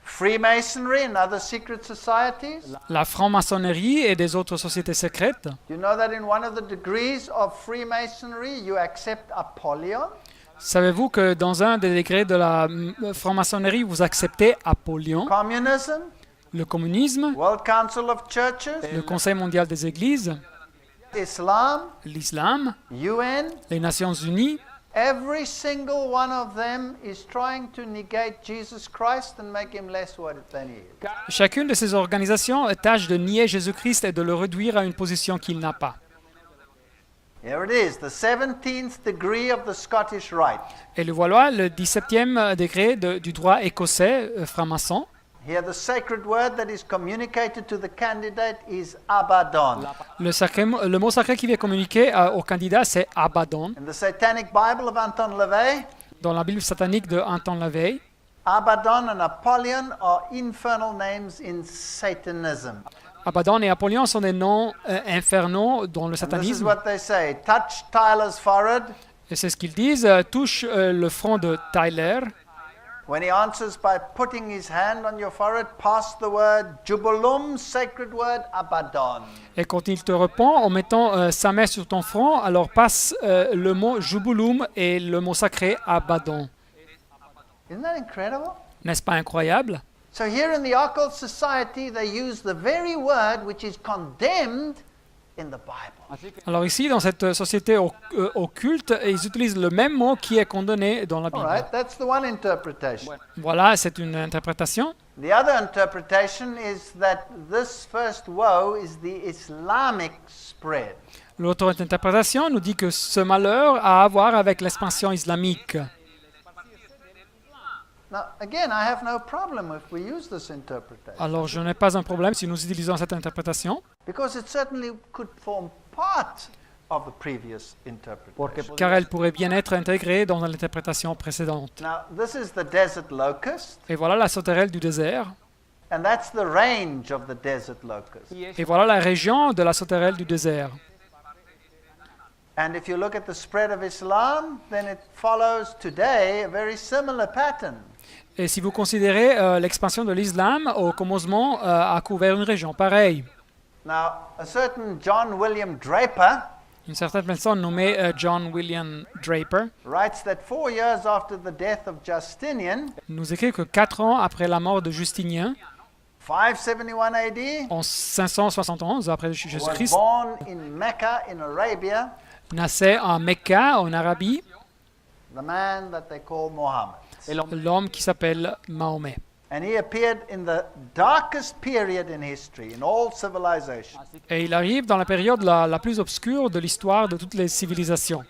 Freemasonry and other secret societies. La franc-maçonnerie et des autres sociétés secrètes. You know that in one of the degrees of Freemasonry, you accept Apollyon? Savez-vous que dans un des degrés de la franc-maçonnerie, vous acceptez Apollyon, Communism, le communisme, World Council of Churches, le Conseil mondial des églises, Islam, l'islam, UN. les Nations unies? Every single one of them is trying to negate Jesus Christ and make him less what than he is. Chacune de ces organisations tâche de nier Jésus-Christ et de le réduire à une position qu'il n'a pas. Here it is, the 17th degree of the Scottish Rite. Et le voilà, le 17e degré du droit écossais franc-maçon. Here the sacred word that is communicated to the candidate is Abaddon. Le mot sacré qui vient communiquer au candidat, c'est Abaddon. In the Satanic Bible of Anton LaVey, Dans la Bible satanique de Anton LaVey, Abaddon and Apollyon are infernal names in Satanism. Abaddon et Apollyon sont des noms infernaux dans le And this is satanisme. what they say. Touch Tyler's forehead. Et c'est ce qu'ils disent, touche le front de Tyler. When he answers by putting his hand on your forehead, pass the word Jubulum, sacred word Abaddon. Et quand il te répond en mettant sa main sur ton front, alors passe le mot Jubulum et le mot sacré Abaddon. Isn't that incredible? N'est-ce pas incroyable? So here in the occult society, they use the very word which is condemned in the Bible. Alors ici, dans cette société occulte, ils utilisent le même mot qui est condamné dans la All Bible. right, that's the one interpretation. Voilà, c'est une interprétation. The other interpretation is that this first woe is the Islamic spread. L'autre interprétation nous dit que ce malheur a à voir avec l'expansion islamique. Now, again, I have no problem if we use this interpretation, Alors je n'ai pas un problème si nous utilisons cette interprétation, because it certainly could form part of the previous interpretation. car elle pourrait bien être intégrée dans l'interprétation précédente. Now, this is the desert locust, Et voilà la sauterelle du désert. and that's the range of the desert locust. Et voilà la région de la sauterelle du désert. And if you look at the spread of Islam, then it follows today a very similar pattern. Et si vous considérez l'expansion de l'islam, au commencement a couvert une région pareille. Now, a certain John William Draper Une certaine personne nommée John William Draper writes that 4 years after the death of Justinian, nous écrit que 4 ans après la mort de Justinien, 571 AD, en 571 après was Jésus-Christ, born in Mecca in Arabia, naissait en Mecca, en Arabie, the man that they call Muhammad. l'homme qui s'appelle Mahomet. And he appeared in the darkest period in history, in all civilization. Et il arrive dans la période la plus obscure de l'histoire de toutes les civilisations.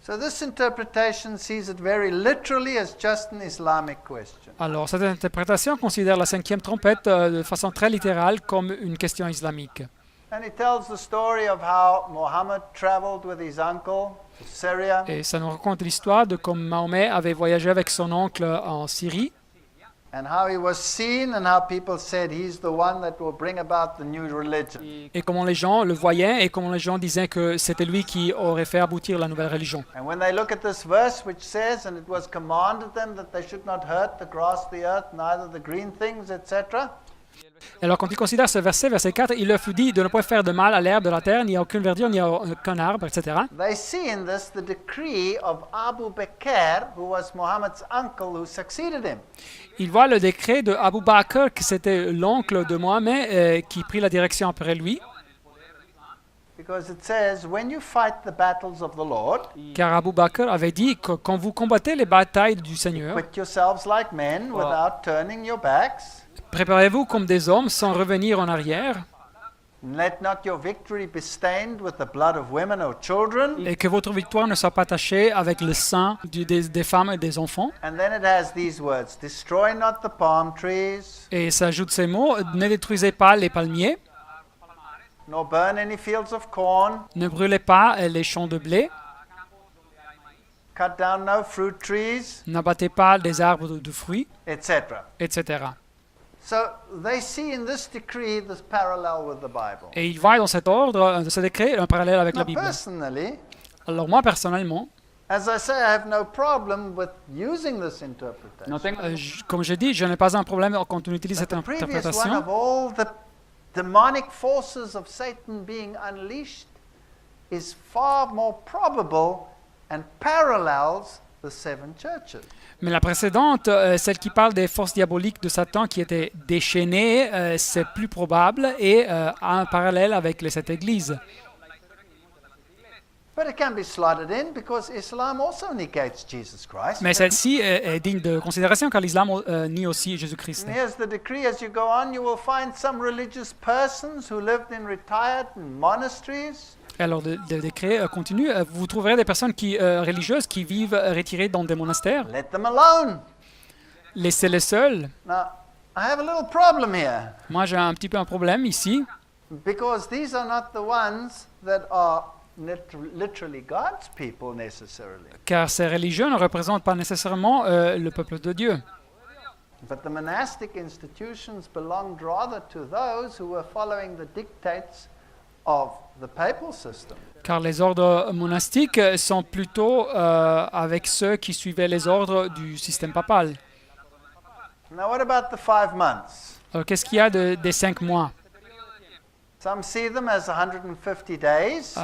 So this interpretation sees it very literally as just an Islamic question. Alors, cette interprétation considère la cinquième trompette de façon très littérale comme une question islamique. And it tells the story of how Muhammad traveled with his uncle to Syria, Et ça nous raconte l'histoire de comment Mahomet avait voyagé avec son oncle en Syrie and how he was seen and how people said he's the one that will bring about the new religion. et comment les gens le voyaient et comment les gens disaient que c'était lui qui aurait fait aboutir la nouvelle religion. And when they look at this verse which says, and it was commanded them that they should not hurt the grass, the earth, neither the green things, etc., Alors quand ils considèrent ce verset 4, il leur fut dit de ne pas faire de mal à l'herbe de la terre, ni à aucune verdure, ni à aucun arbre, etc. they see in this the decree of Abu Bakr, who was Muhammad's uncle who succeeded him. Ils voient le décret de Abu Bakr, que c'était l'oncle de Mohammed, qui prit la direction après lui, Because it says, when you fight the battles of the Lord, car Abu Bakr avait dit que quand vous combattez les batailles du Seigneur, quit yourselves like men without turning your backs. préparez-vous comme des hommes sans revenir en arrière, Let not your victory be stained with the blood of women or children. et que votre victoire ne soit pas tachée avec le sang des femmes et des enfants. And then it has these words, destroy not the palm trees, Et ça ajoute ces mots, ne détruisez pas les palmiers, nor burn any fields of corn, ne brûlez pas les champs de blé, cut down no fruit trees, n'abattez pas des arbres de fruits, etc. etc. So they see in this decree this parallel with the Bible. Et il voit dans cet ordre, de ce décret, un parallèle avec la Now, Bible. personally, Alors moi, personnellement, as I say, I have no problem with using this interpretation. comme je dis, je n'ai pas un problème quand on utilise But cette the previous one interprétation. of all the demonic forces of Satan being unleashed is far more probable and parallels the seven churches. Mais la précédente, celle qui parle des forces diaboliques de Satan qui étaient déchaînées, c'est plus probable et a un parallèle avec les sept églises. But it can be slotted in because Islam also negates Jesus Christ. Mais celle-ci est digne de considération car l'islam nie aussi Jésus-Christ. And here's the decree. As you go on, you will find some religious persons who lived in retired monasteries. Alors le décret continue. Vous trouverez des personnes religieuses qui vivent retirées dans des monastères. Let them alone. Laissez-les seuls. Now, I have a little problem here Moi, j'ai un petit peu un problème ici because these are not the ones that are literally God's people necessarily. car ces religieux ne représentent pas nécessairement le peuple de Dieu. But the monastic institutions belonged rather to those who were following the dictates of the papal system. Car les ordres monastiques sont plutôt avec ceux qui suivaient les ordres du système papal. Now, what about the 5 months? Alors, qu'est-ce qu'il y a des 5 mois? Some see them as 150 days,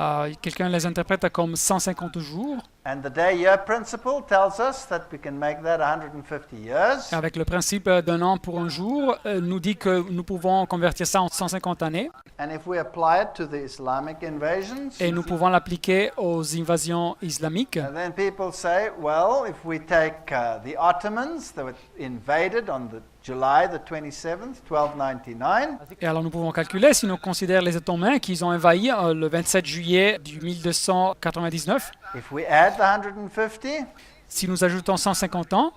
Quelqu'un les interprète comme 150 jours. and the day-year principle tells us that we can make that 150 years. Avec le principe d'un an pour un jour, nous dit que nous pouvons convertir ça en 150 années. And if we apply it to the Islamic invasions, Et nous pouvons l'appliquer aux invasions islamiques. and then people say, well, if we take the Ottomans that were invaded on the July the 27th, 1299, Et alors nous pouvons calculer, si nous considérons les Ottomans qu'ils ont envahi le 27 juillet du 1299, if we add the 150, si nous ajoutons 150 ans,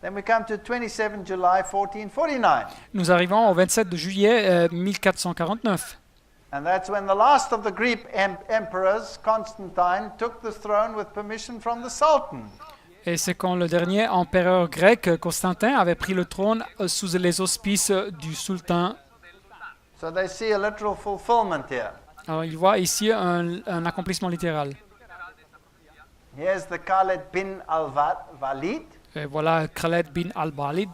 then we come to 27 July 1449. nous arrivons au 27 de juillet 1449. And that's when the last of the Greek emperors, Constantine, took the throne with permission from the Sultan. Et c'est quand le dernier empereur grec, Constantin, avait pris le trône sous les auspices du sultan. So they see a literal fulfillment here. Alors il voit ici un accomplissement littéral. Here's the Khalid bin al-Walid. Et voilà Khaled bin al-Walid,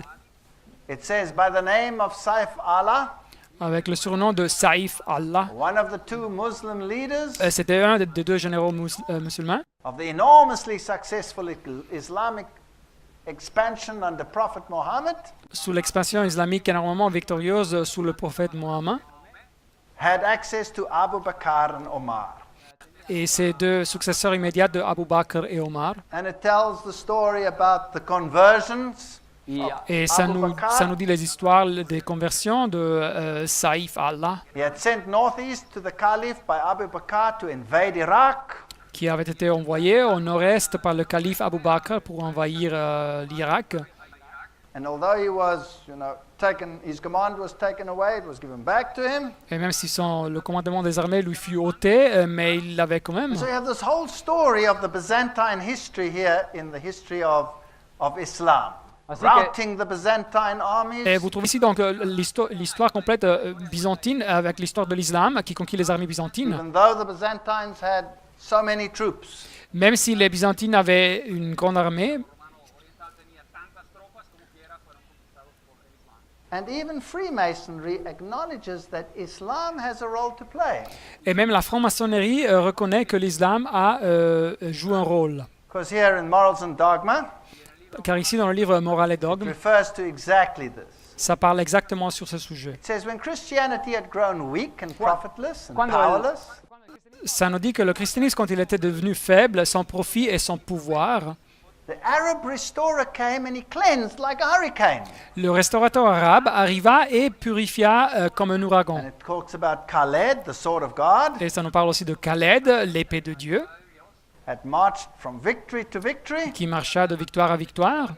It says, by the name of Saif Allah, avec le surnom de Saïf Allah. one of the 2 Muslim leaders C'était un des 2 généraux musulmans of the enormously successful Islamic expansion under Prophet Muhammad, sous l'expansion islamique énormément victorieuse sous le prophète Mohammed. had access to Abu Bakr and Omar. Et ses 2 successeurs immédiats de Abu Bakr et Omar. And it tells the story about the conversions. Et ça nous dit les histoires des conversions de Saïf Allah, He had sent northeast to the Caliph by Abu Bakr to invade Iraq. qui avait été envoyé au nord-est par le calife Abu Bakr pour envahir l'Irak. And although he was, his command was taken away, it was given back to him. Et même si le commandement des armées lui fut ôté, mais il l'avait quand même. So you have this whole story of the Byzantine history here in the history of Islam. Routing the Byzantine armies. Et vous trouvez ici donc l'histoire complète byzantine avec l'histoire de l'islam qui conquit les armées byzantines. Even though the Byzantines had so many troops. Même si les byzantines avaient une grande armée, And even Freemasonry acknowledges that Islam has a role to play. et même la franc-maçonnerie reconnaît que l'islam joue un rôle. Because here in Morals and Dogma, Car ici dans le livre Morale et it Dogme, refers to exactly this. ça parle exactement sur ce sujet. It says, when Christianity had grown weak and profitless and Quando- powerless, Ça nous dit que le christianisme, quand il était devenu faible, sans profit et sans pouvoir, the Arab restorer came and he cleansed like a hurricane. le restaurateur arabe arriva et purifia comme un ouragan. And it talks about Khaled, the sword of God, Et ça nous parle aussi de Khaled, l'épée de Dieu, had marched from victory to victory. qui marcha de victoire à victoire.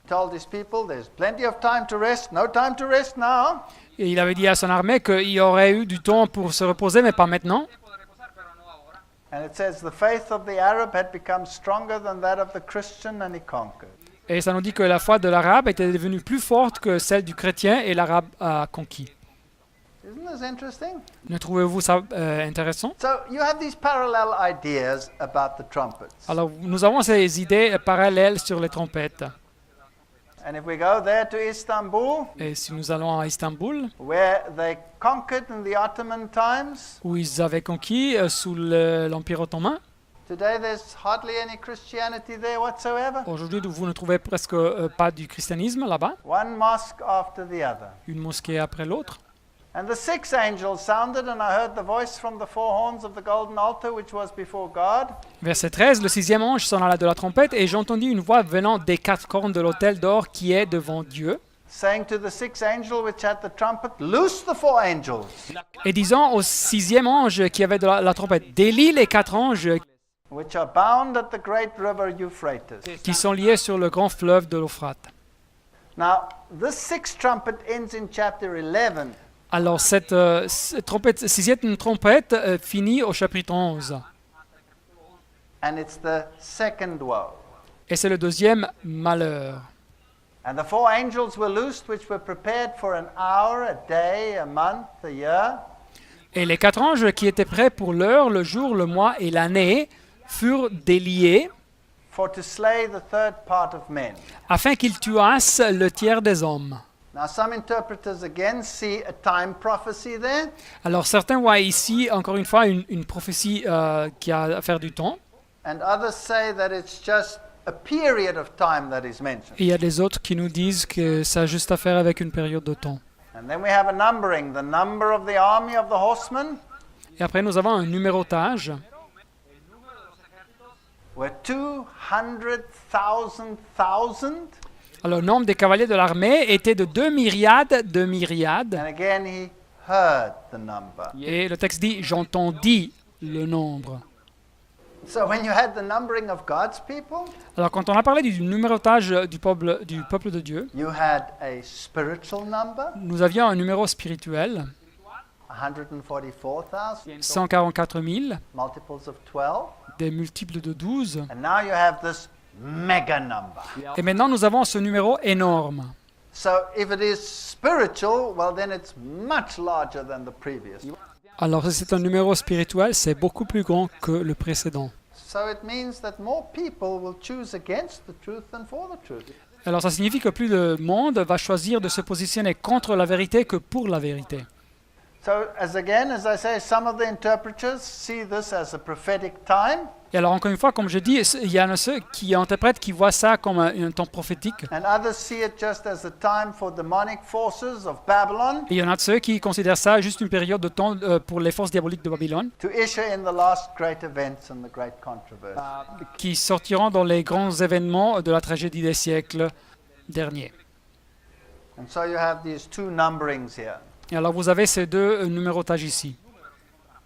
Told his people, there's plenty of time to rest, no time to rest now. Et il avait dit à son armée qu'il y aurait eu du temps pour se reposer, mais pas maintenant. And it says the faith of the Arab had become stronger than that of the Christian, and he conquered. Et ça nous dit que la foi de l'arabe était devenue plus forte que celle du chrétien et l'arabe a conquis. Isn't this interesting? Ne trouvez-vous ça intéressant? So you have these parallel ideas about the trumpets. Alors, nous avons ces idées parallèles sur les trompettes. And if we go there to Istanbul, Et si nous allons à Istanbul, where they conquered in the Ottoman times, où ils avaient conquis sous l'Empire ottoman, today there's hardly any Christianity there whatsoever. aujourd'hui vous ne trouvez presque pas du christianisme là-bas, One mosque after the other. une mosquée après l'autre. And the sixth angel sounded, and I heard the voice from the four horns of the golden altar which was before God, Verset 13, le sixième ange sonna de la trompette et j'entendis une voix venant des quatre cornes de l'autel d'or qui est devant Dieu, saying to the sixth angel which had the trumpet, loose the four angels et disant au sixième ange qui avait de la trompette, délie les quatre anges which are bound at the great river Euphrates. qui sont liés sur le grand fleuve de l'Euphrate. Now, this sixth trumpet ends in chapter 11. Alors cette sixième trompette finit au chapitre 11. And it's the second woe. Et c'est le deuxième malheur. And the four angels were loosed, which were prepared for an hour, a day, a month, a year. Et les quatre anges qui étaient prêts pour l'heure, le jour, le mois et l'année furent déliés For to slay the third part of men. afin qu'ils tuassent le tiers des hommes. Now, some interpreters again see a time prophecy there. Alors certains voient ici, encore une fois, une prophétie qui a à faire du temps. And others say that it's just a period of time that is mentioned. Et il y a des autres qui nous disent que ça a juste à faire avec une période de temps. And then we have a numbering, the number of the army of the horsemen Et après, nous avons un numérotage. were 200,000. Alors, le nombre des cavaliers de l'armée était de 2 myriades de myriades. And again, he heard the number. Et le texte dit, j'entendis le nombre. So when you had the numbering of God's people, Alors, quand on a parlé du numérotage du peuple de Dieu, you had a spiritual number, nous avions un numéro spirituel, 144,000, 144 000, multiples of 12. des multiples de 12. And now you have this mega number. Et maintenant, nous avons ce numéro énorme. So if it is spiritual, well, then it's much larger than the previous. Alors, si c'est un numéro spirituel, c'est beaucoup plus grand que le précédent. So it means that more people will choose against the truth than for the truth. Alors, ça signifie que plus de monde va choisir de se positionner contre la vérité que pour la vérité. So as I say, some of the interpreters see this as a prophetic time, Et alors, encore une fois, comme je dis, il y en a ceux qui interprètent, qui voient ça comme un temps prophétique. and others see it just as a time for demonic forces of Babylon Et il y en a de ceux qui considèrent ça juste une période de temps pour les forces diaboliques de Babylone, to usher in the last great events and the great controversy. qui sortiront dans les grands événements de la tragédie des siècles derniers. And so you have these two numberings here. Et alors, vous avez ces deux numérotages ici.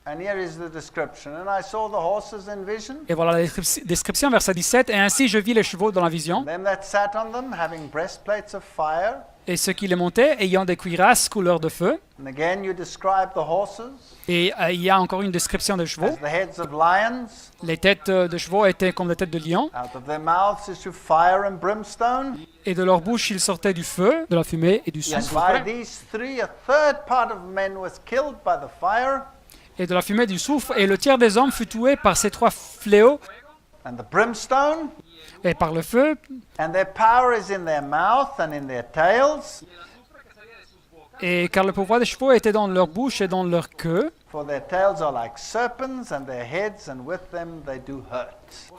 And here is the description. And I saw the horses in vision, Et voilà la description, verset 17. « Et ainsi je vis les chevaux dans la vision, them that sat on them having breastplates of fire. et ceux qui les montaient ayant des cuirasses couleur de feu. And again you describe the horses Et il y a encore une description des chevaux. as the heads of lions. Les têtes de chevaux étaient comme des têtes de lions, Out of their mouths issue fire and brimstone. et de leur bouche il sortait du feu, de la fumée et du And soufre. by these three, a third part of men was killed by the fire, Et de la fumée et du soufre, et le tiers des hommes fut tué par ces trois fléaux, and the brimstone. et par le feu, And their power is in their mouth and in their tails, et car le pouvoir des chevaux était dans leur bouche et dans leur queue, for their tails are like serpents, and their heads, and with them they do hurt.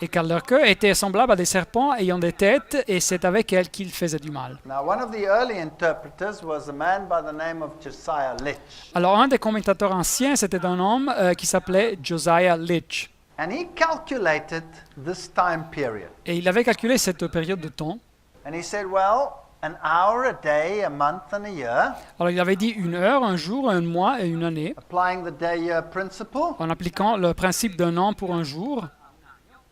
et car leur queue était semblable à des serpents ayant des têtes, et c'est avec elles qu'ils faisaient du mal. Now, one of the early interpreters was a man by the name of Josiah Litch. Alors un des commentateurs anciens, c'était un homme qui s'appelait Josiah Litch. And he calculated this time period. Et il avait calculé cette période de temps. And he said, well, an hour, a day, a month, and a year, Alors il avait dit une heure, un jour, un mois et une année, applying the day-year principle. en appliquant le principe d'un an pour un jour.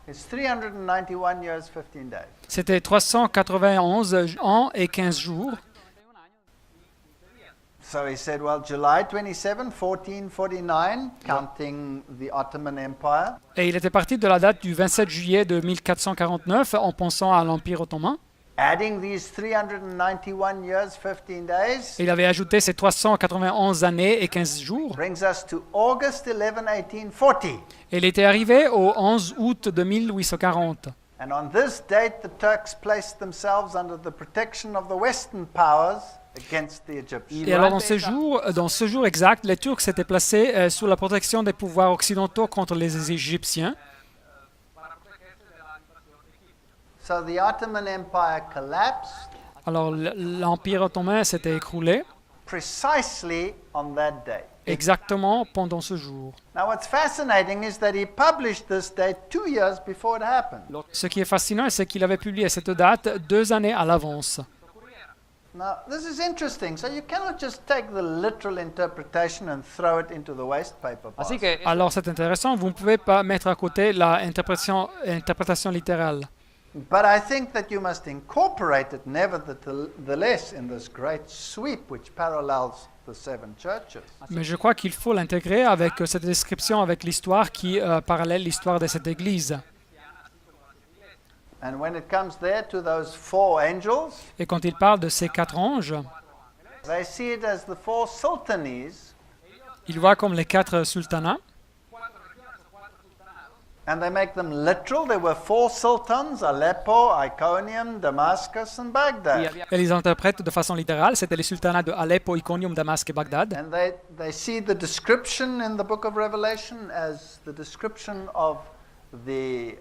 It's 391 years, 15 days. C'était 391 ans et 15 jours. So he said, well, July 27, 1449, counting the Ottoman Empire. Et il était parti de la date du 27 juillet de 1449 en pensant à l'Empire ottoman. Adding these 391 years, 15 days, Et il avait ajouté ces 391 années et 15 jours. brings us to August 11, 1840. Et il était arrivé au 11 août de 1840. And on this date, the Turks placed themselves under the protection of the Western powers against the Egyptians. Et alors dans ce jour exact, les Turcs s'étaient placés sous la protection des pouvoirs occidentaux contre les Égyptiens. So the Ottoman Empire collapsed Alors l'Empire ottoman s'était écroulé precisely on that day. exactement pendant ce jour. Now, what's fascinating is that he published this date 2 years before it happened. Ce qui est fascinant, c'est qu'il avait publié cette date 2 années à l'avance. Now, this is interesting. So you cannot just take the literal interpretation and throw it into the waste paper Así basket. que Alors c'est intéressant, vous ne pouvez pas mettre à côté l'interprétation littérale. But I think that you must incorporate it nevertheless in this great sweep which parallels the seven churches. Mais je crois qu'il faut l'intégrer avec cette description, avec l'histoire qui parallèle l'histoire de cette église. And when it comes there to those 4 angels, Et quand il parle de ces 4 anges, they see it as the 4 sultanies, il voit comme les 4 sultanats. and they make them literal. There were 4 sultans, Aleppo, Iconium, Damascus, and Baghdad. Et les interprètent de façon littérale. C'était les sultanats de Aleppo, Iconium, Damasque et Bagdad. And they see the description in the book of Revelation as the description of the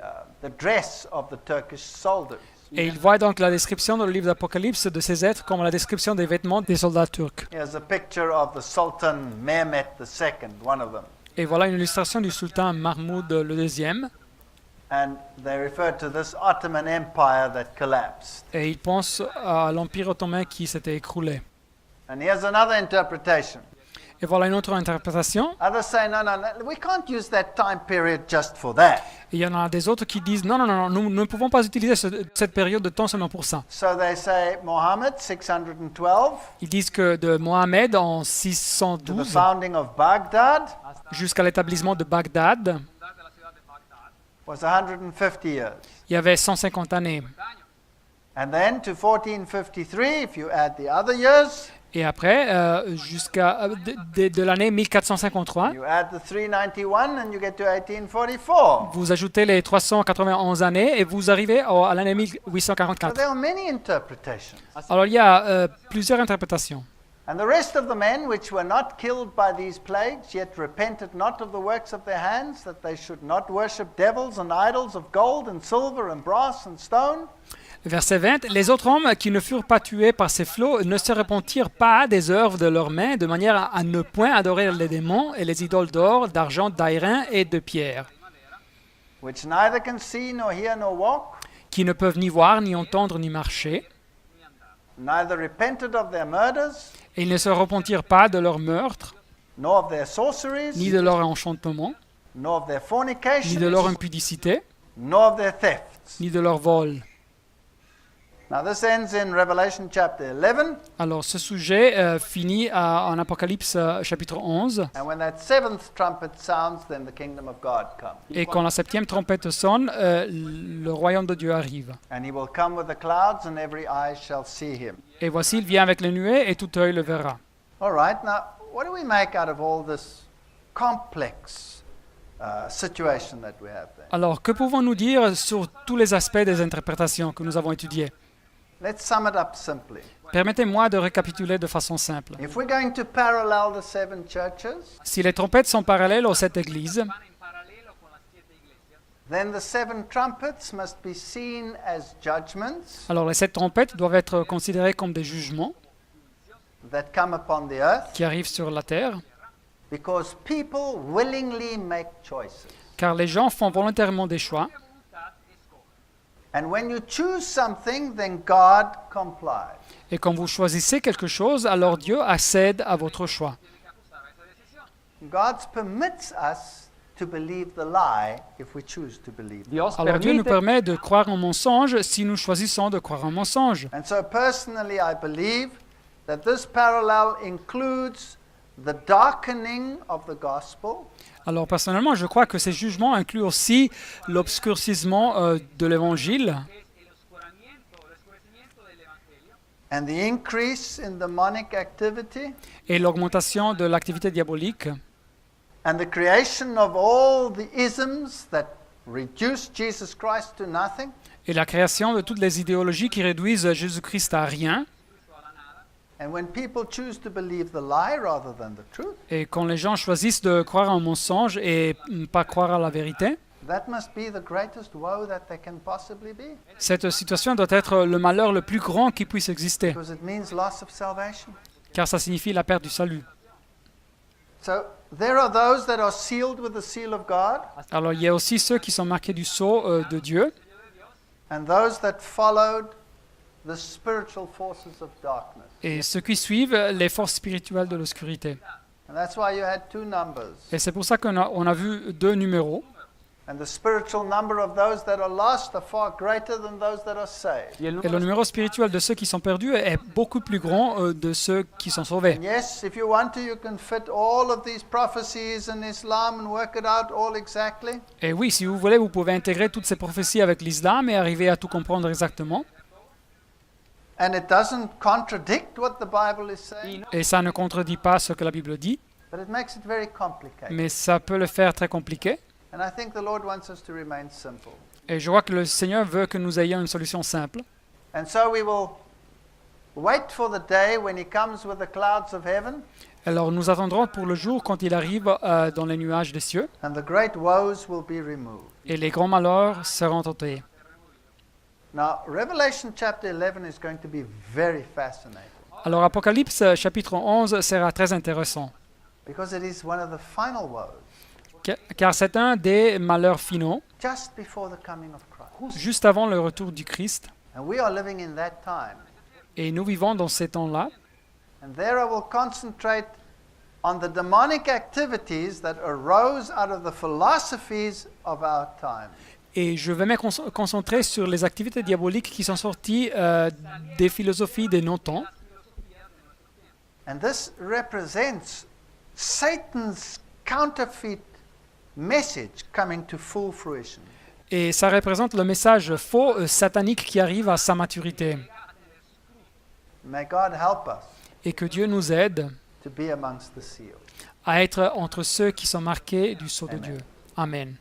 dress of the Turkish soldiers. Et ils voient donc la description dans le livre d'Apocalypse de ces êtres comme la description des vêtements des soldats turcs. Here's a picture of the Sultan Mehmet II, one of them. Et voilà une illustration du sultan Mahmoud le deuxième. And they refer to this Ottoman Empire that collapsed. Et ils pensent à l'Empire ottoman qui s'était écroulé. And here's another interpretation. Et voilà une autre interprétation. Others say, no, we can't use that time period just for that. Et il y en a des autres qui disent non, nous ne pouvons pas utiliser cette période de temps seulement pour ça. So they say Muhammad, 612, Ils disent que de Mohammed en to the 612 founding of Baghdad, jusqu'à l'établissement de Bagdad, was 150 years. il y avait 150 années. And then to 1453, if you add the other years, Et après, jusqu'à de l'année 1453, you add the 391 and you get to 1844. vous ajoutez les 391 années et vous arrivez à l'année So 1844. there are many interpretations. Alors il y a plusieurs interprétations. And the rest of the men which were not killed by these plagues, yet repented not of the works of their hands, that they should not worship devils and idols of gold and silver and brass and stone. Verset 20. Les autres hommes qui ne furent pas tués par ces flots ne se repentirent pas des œuvres de leurs mains, de manière à ne point adorer les démons et les idoles d'or, d'argent, d'airain et de pierre, Which neither can see nor hear nor walk, qui ne peuvent ni voir, ni entendre, ni marcher. neither repented of their murders, Et ils ne se repentirent pas de leurs meurtres, nor of their sorceries, ni de leur enchantement, nor of their ni de leur fornications, impudicité, nor of their thefts. ni de leur vol. Now this ends in Revelation chapter 11, Alors ce sujet finit en Apocalypse chapitre 11. and when that 7th trumpet sounds, then the kingdom of God comes. Et quand la 7e trompette sonne, le royaume de Dieu arrive. And he will come with the clouds, and every eye shall see him. Et voici, il vient avec les nuées et tout œil le verra. All right, now what do we make out of all this complex situation that we have there? Alors, que pouvons-nous dire sur tous les aspects des interprétations que nous avons étudiées? Let's sum it up simply. Permettez-moi de récapituler de façon simple. If we're going to parallel the 7 churches, Si les trompettes sont parallèles aux 7 églises, then the 7 trumpets must be seen as judgments alors les 7 trompettes doivent être considérées comme des jugements that come upon the earth qui arrivent sur la terre, because people willingly make choices. car les gens font volontairement des choix. And when you choose something, then God complies. Et quand vous choisissez quelque chose, alors Dieu accède à votre choix. God permits us to believe the lie if we choose to believe it. Dios Alors Dieu nous permite, permet de croire en mensonge si nous choisissons de croire en mensonge. And so personally, I believe that this parallel includes the darkening of the gospel Alors personnellement, je crois que ces jugements incluent aussi l'obscurcissement de l'évangile and the increase in demonic activity et l'augmentation de l'activité diabolique and the creation of all the isms that reduce Jesus Christ to nothing. et la création de toutes les idéologies qui réduisent Jésus-Christ à rien. And when people choose to believe the lie rather than the truth, Et quand les gens choisissent de croire en mensonge et pas croire à la vérité, that must be the greatest woe that there can possibly be, cette situation doit être le malheur le plus grand qui puisse exister, because it means loss of salvation. car ça signifie la perte du salut. So there are those that are sealed with the seal of God, Alors il y a aussi ceux qui sont marqués du sceau de Dieu, and those that followed the spiritual forces of darkness. et ceux qui suivent les forces spirituelles de l'obscurité. And that's why you had two numbers. Et c'est pour ça on a vu deux numéros. And the spiritual number of those that are lost are far greater than those that are saved. y el Et le número numéro spirituel de ceux qui sont perdus est beaucoup plus grand de ceux qui sont sauvés. And yes, if you want to, you can fit all of these prophecies in Islam and work it out all exactly. Et oui, si vous voulez, vous pouvez intégrer toutes ces prophéties avec l'islam et arriver à tout comprendre exactement. And it doesn't contradict what the Bible is saying, Et ça ne contredit pas ce que la Bible dit, but it makes it very complicated. mais ça peut le faire très compliqué. And I think the Lord wants us to remain simple. Et je vois que le Seigneur veut que nous ayons une solution simple. And so we will wait for the day when He comes with the clouds of heaven Alors nous attendrons pour le jour quand il arrive dans les nuages des cieux and the great woes will be removed. et les grands malheurs seront ôtés. Now, Revelation chapter 11 is going to be very fascinating Alors Apocalypse chapitre 11 sera très intéressant, because it is one of the final woes car c'est un des malheurs finaux, just before the coming of Christ. juste avant le retour du Christ. And we are living in that time. Et nous vivons dans ces temps-là. And there I will concentrate on the demonic activities that arose out of the philosophies of our time. Et je vais me concentrer sur les activités diaboliques qui sont sorties des philosophies de nos temps. And this represents Satan's counterfeit message coming to full fruition. Et ça représente le message faux satanique qui arrive à sa maturité. May God help us Et que Dieu nous aide to be amongst the sealed. à être entre ceux qui sont marqués du sceau de Amen. Dieu. Amen.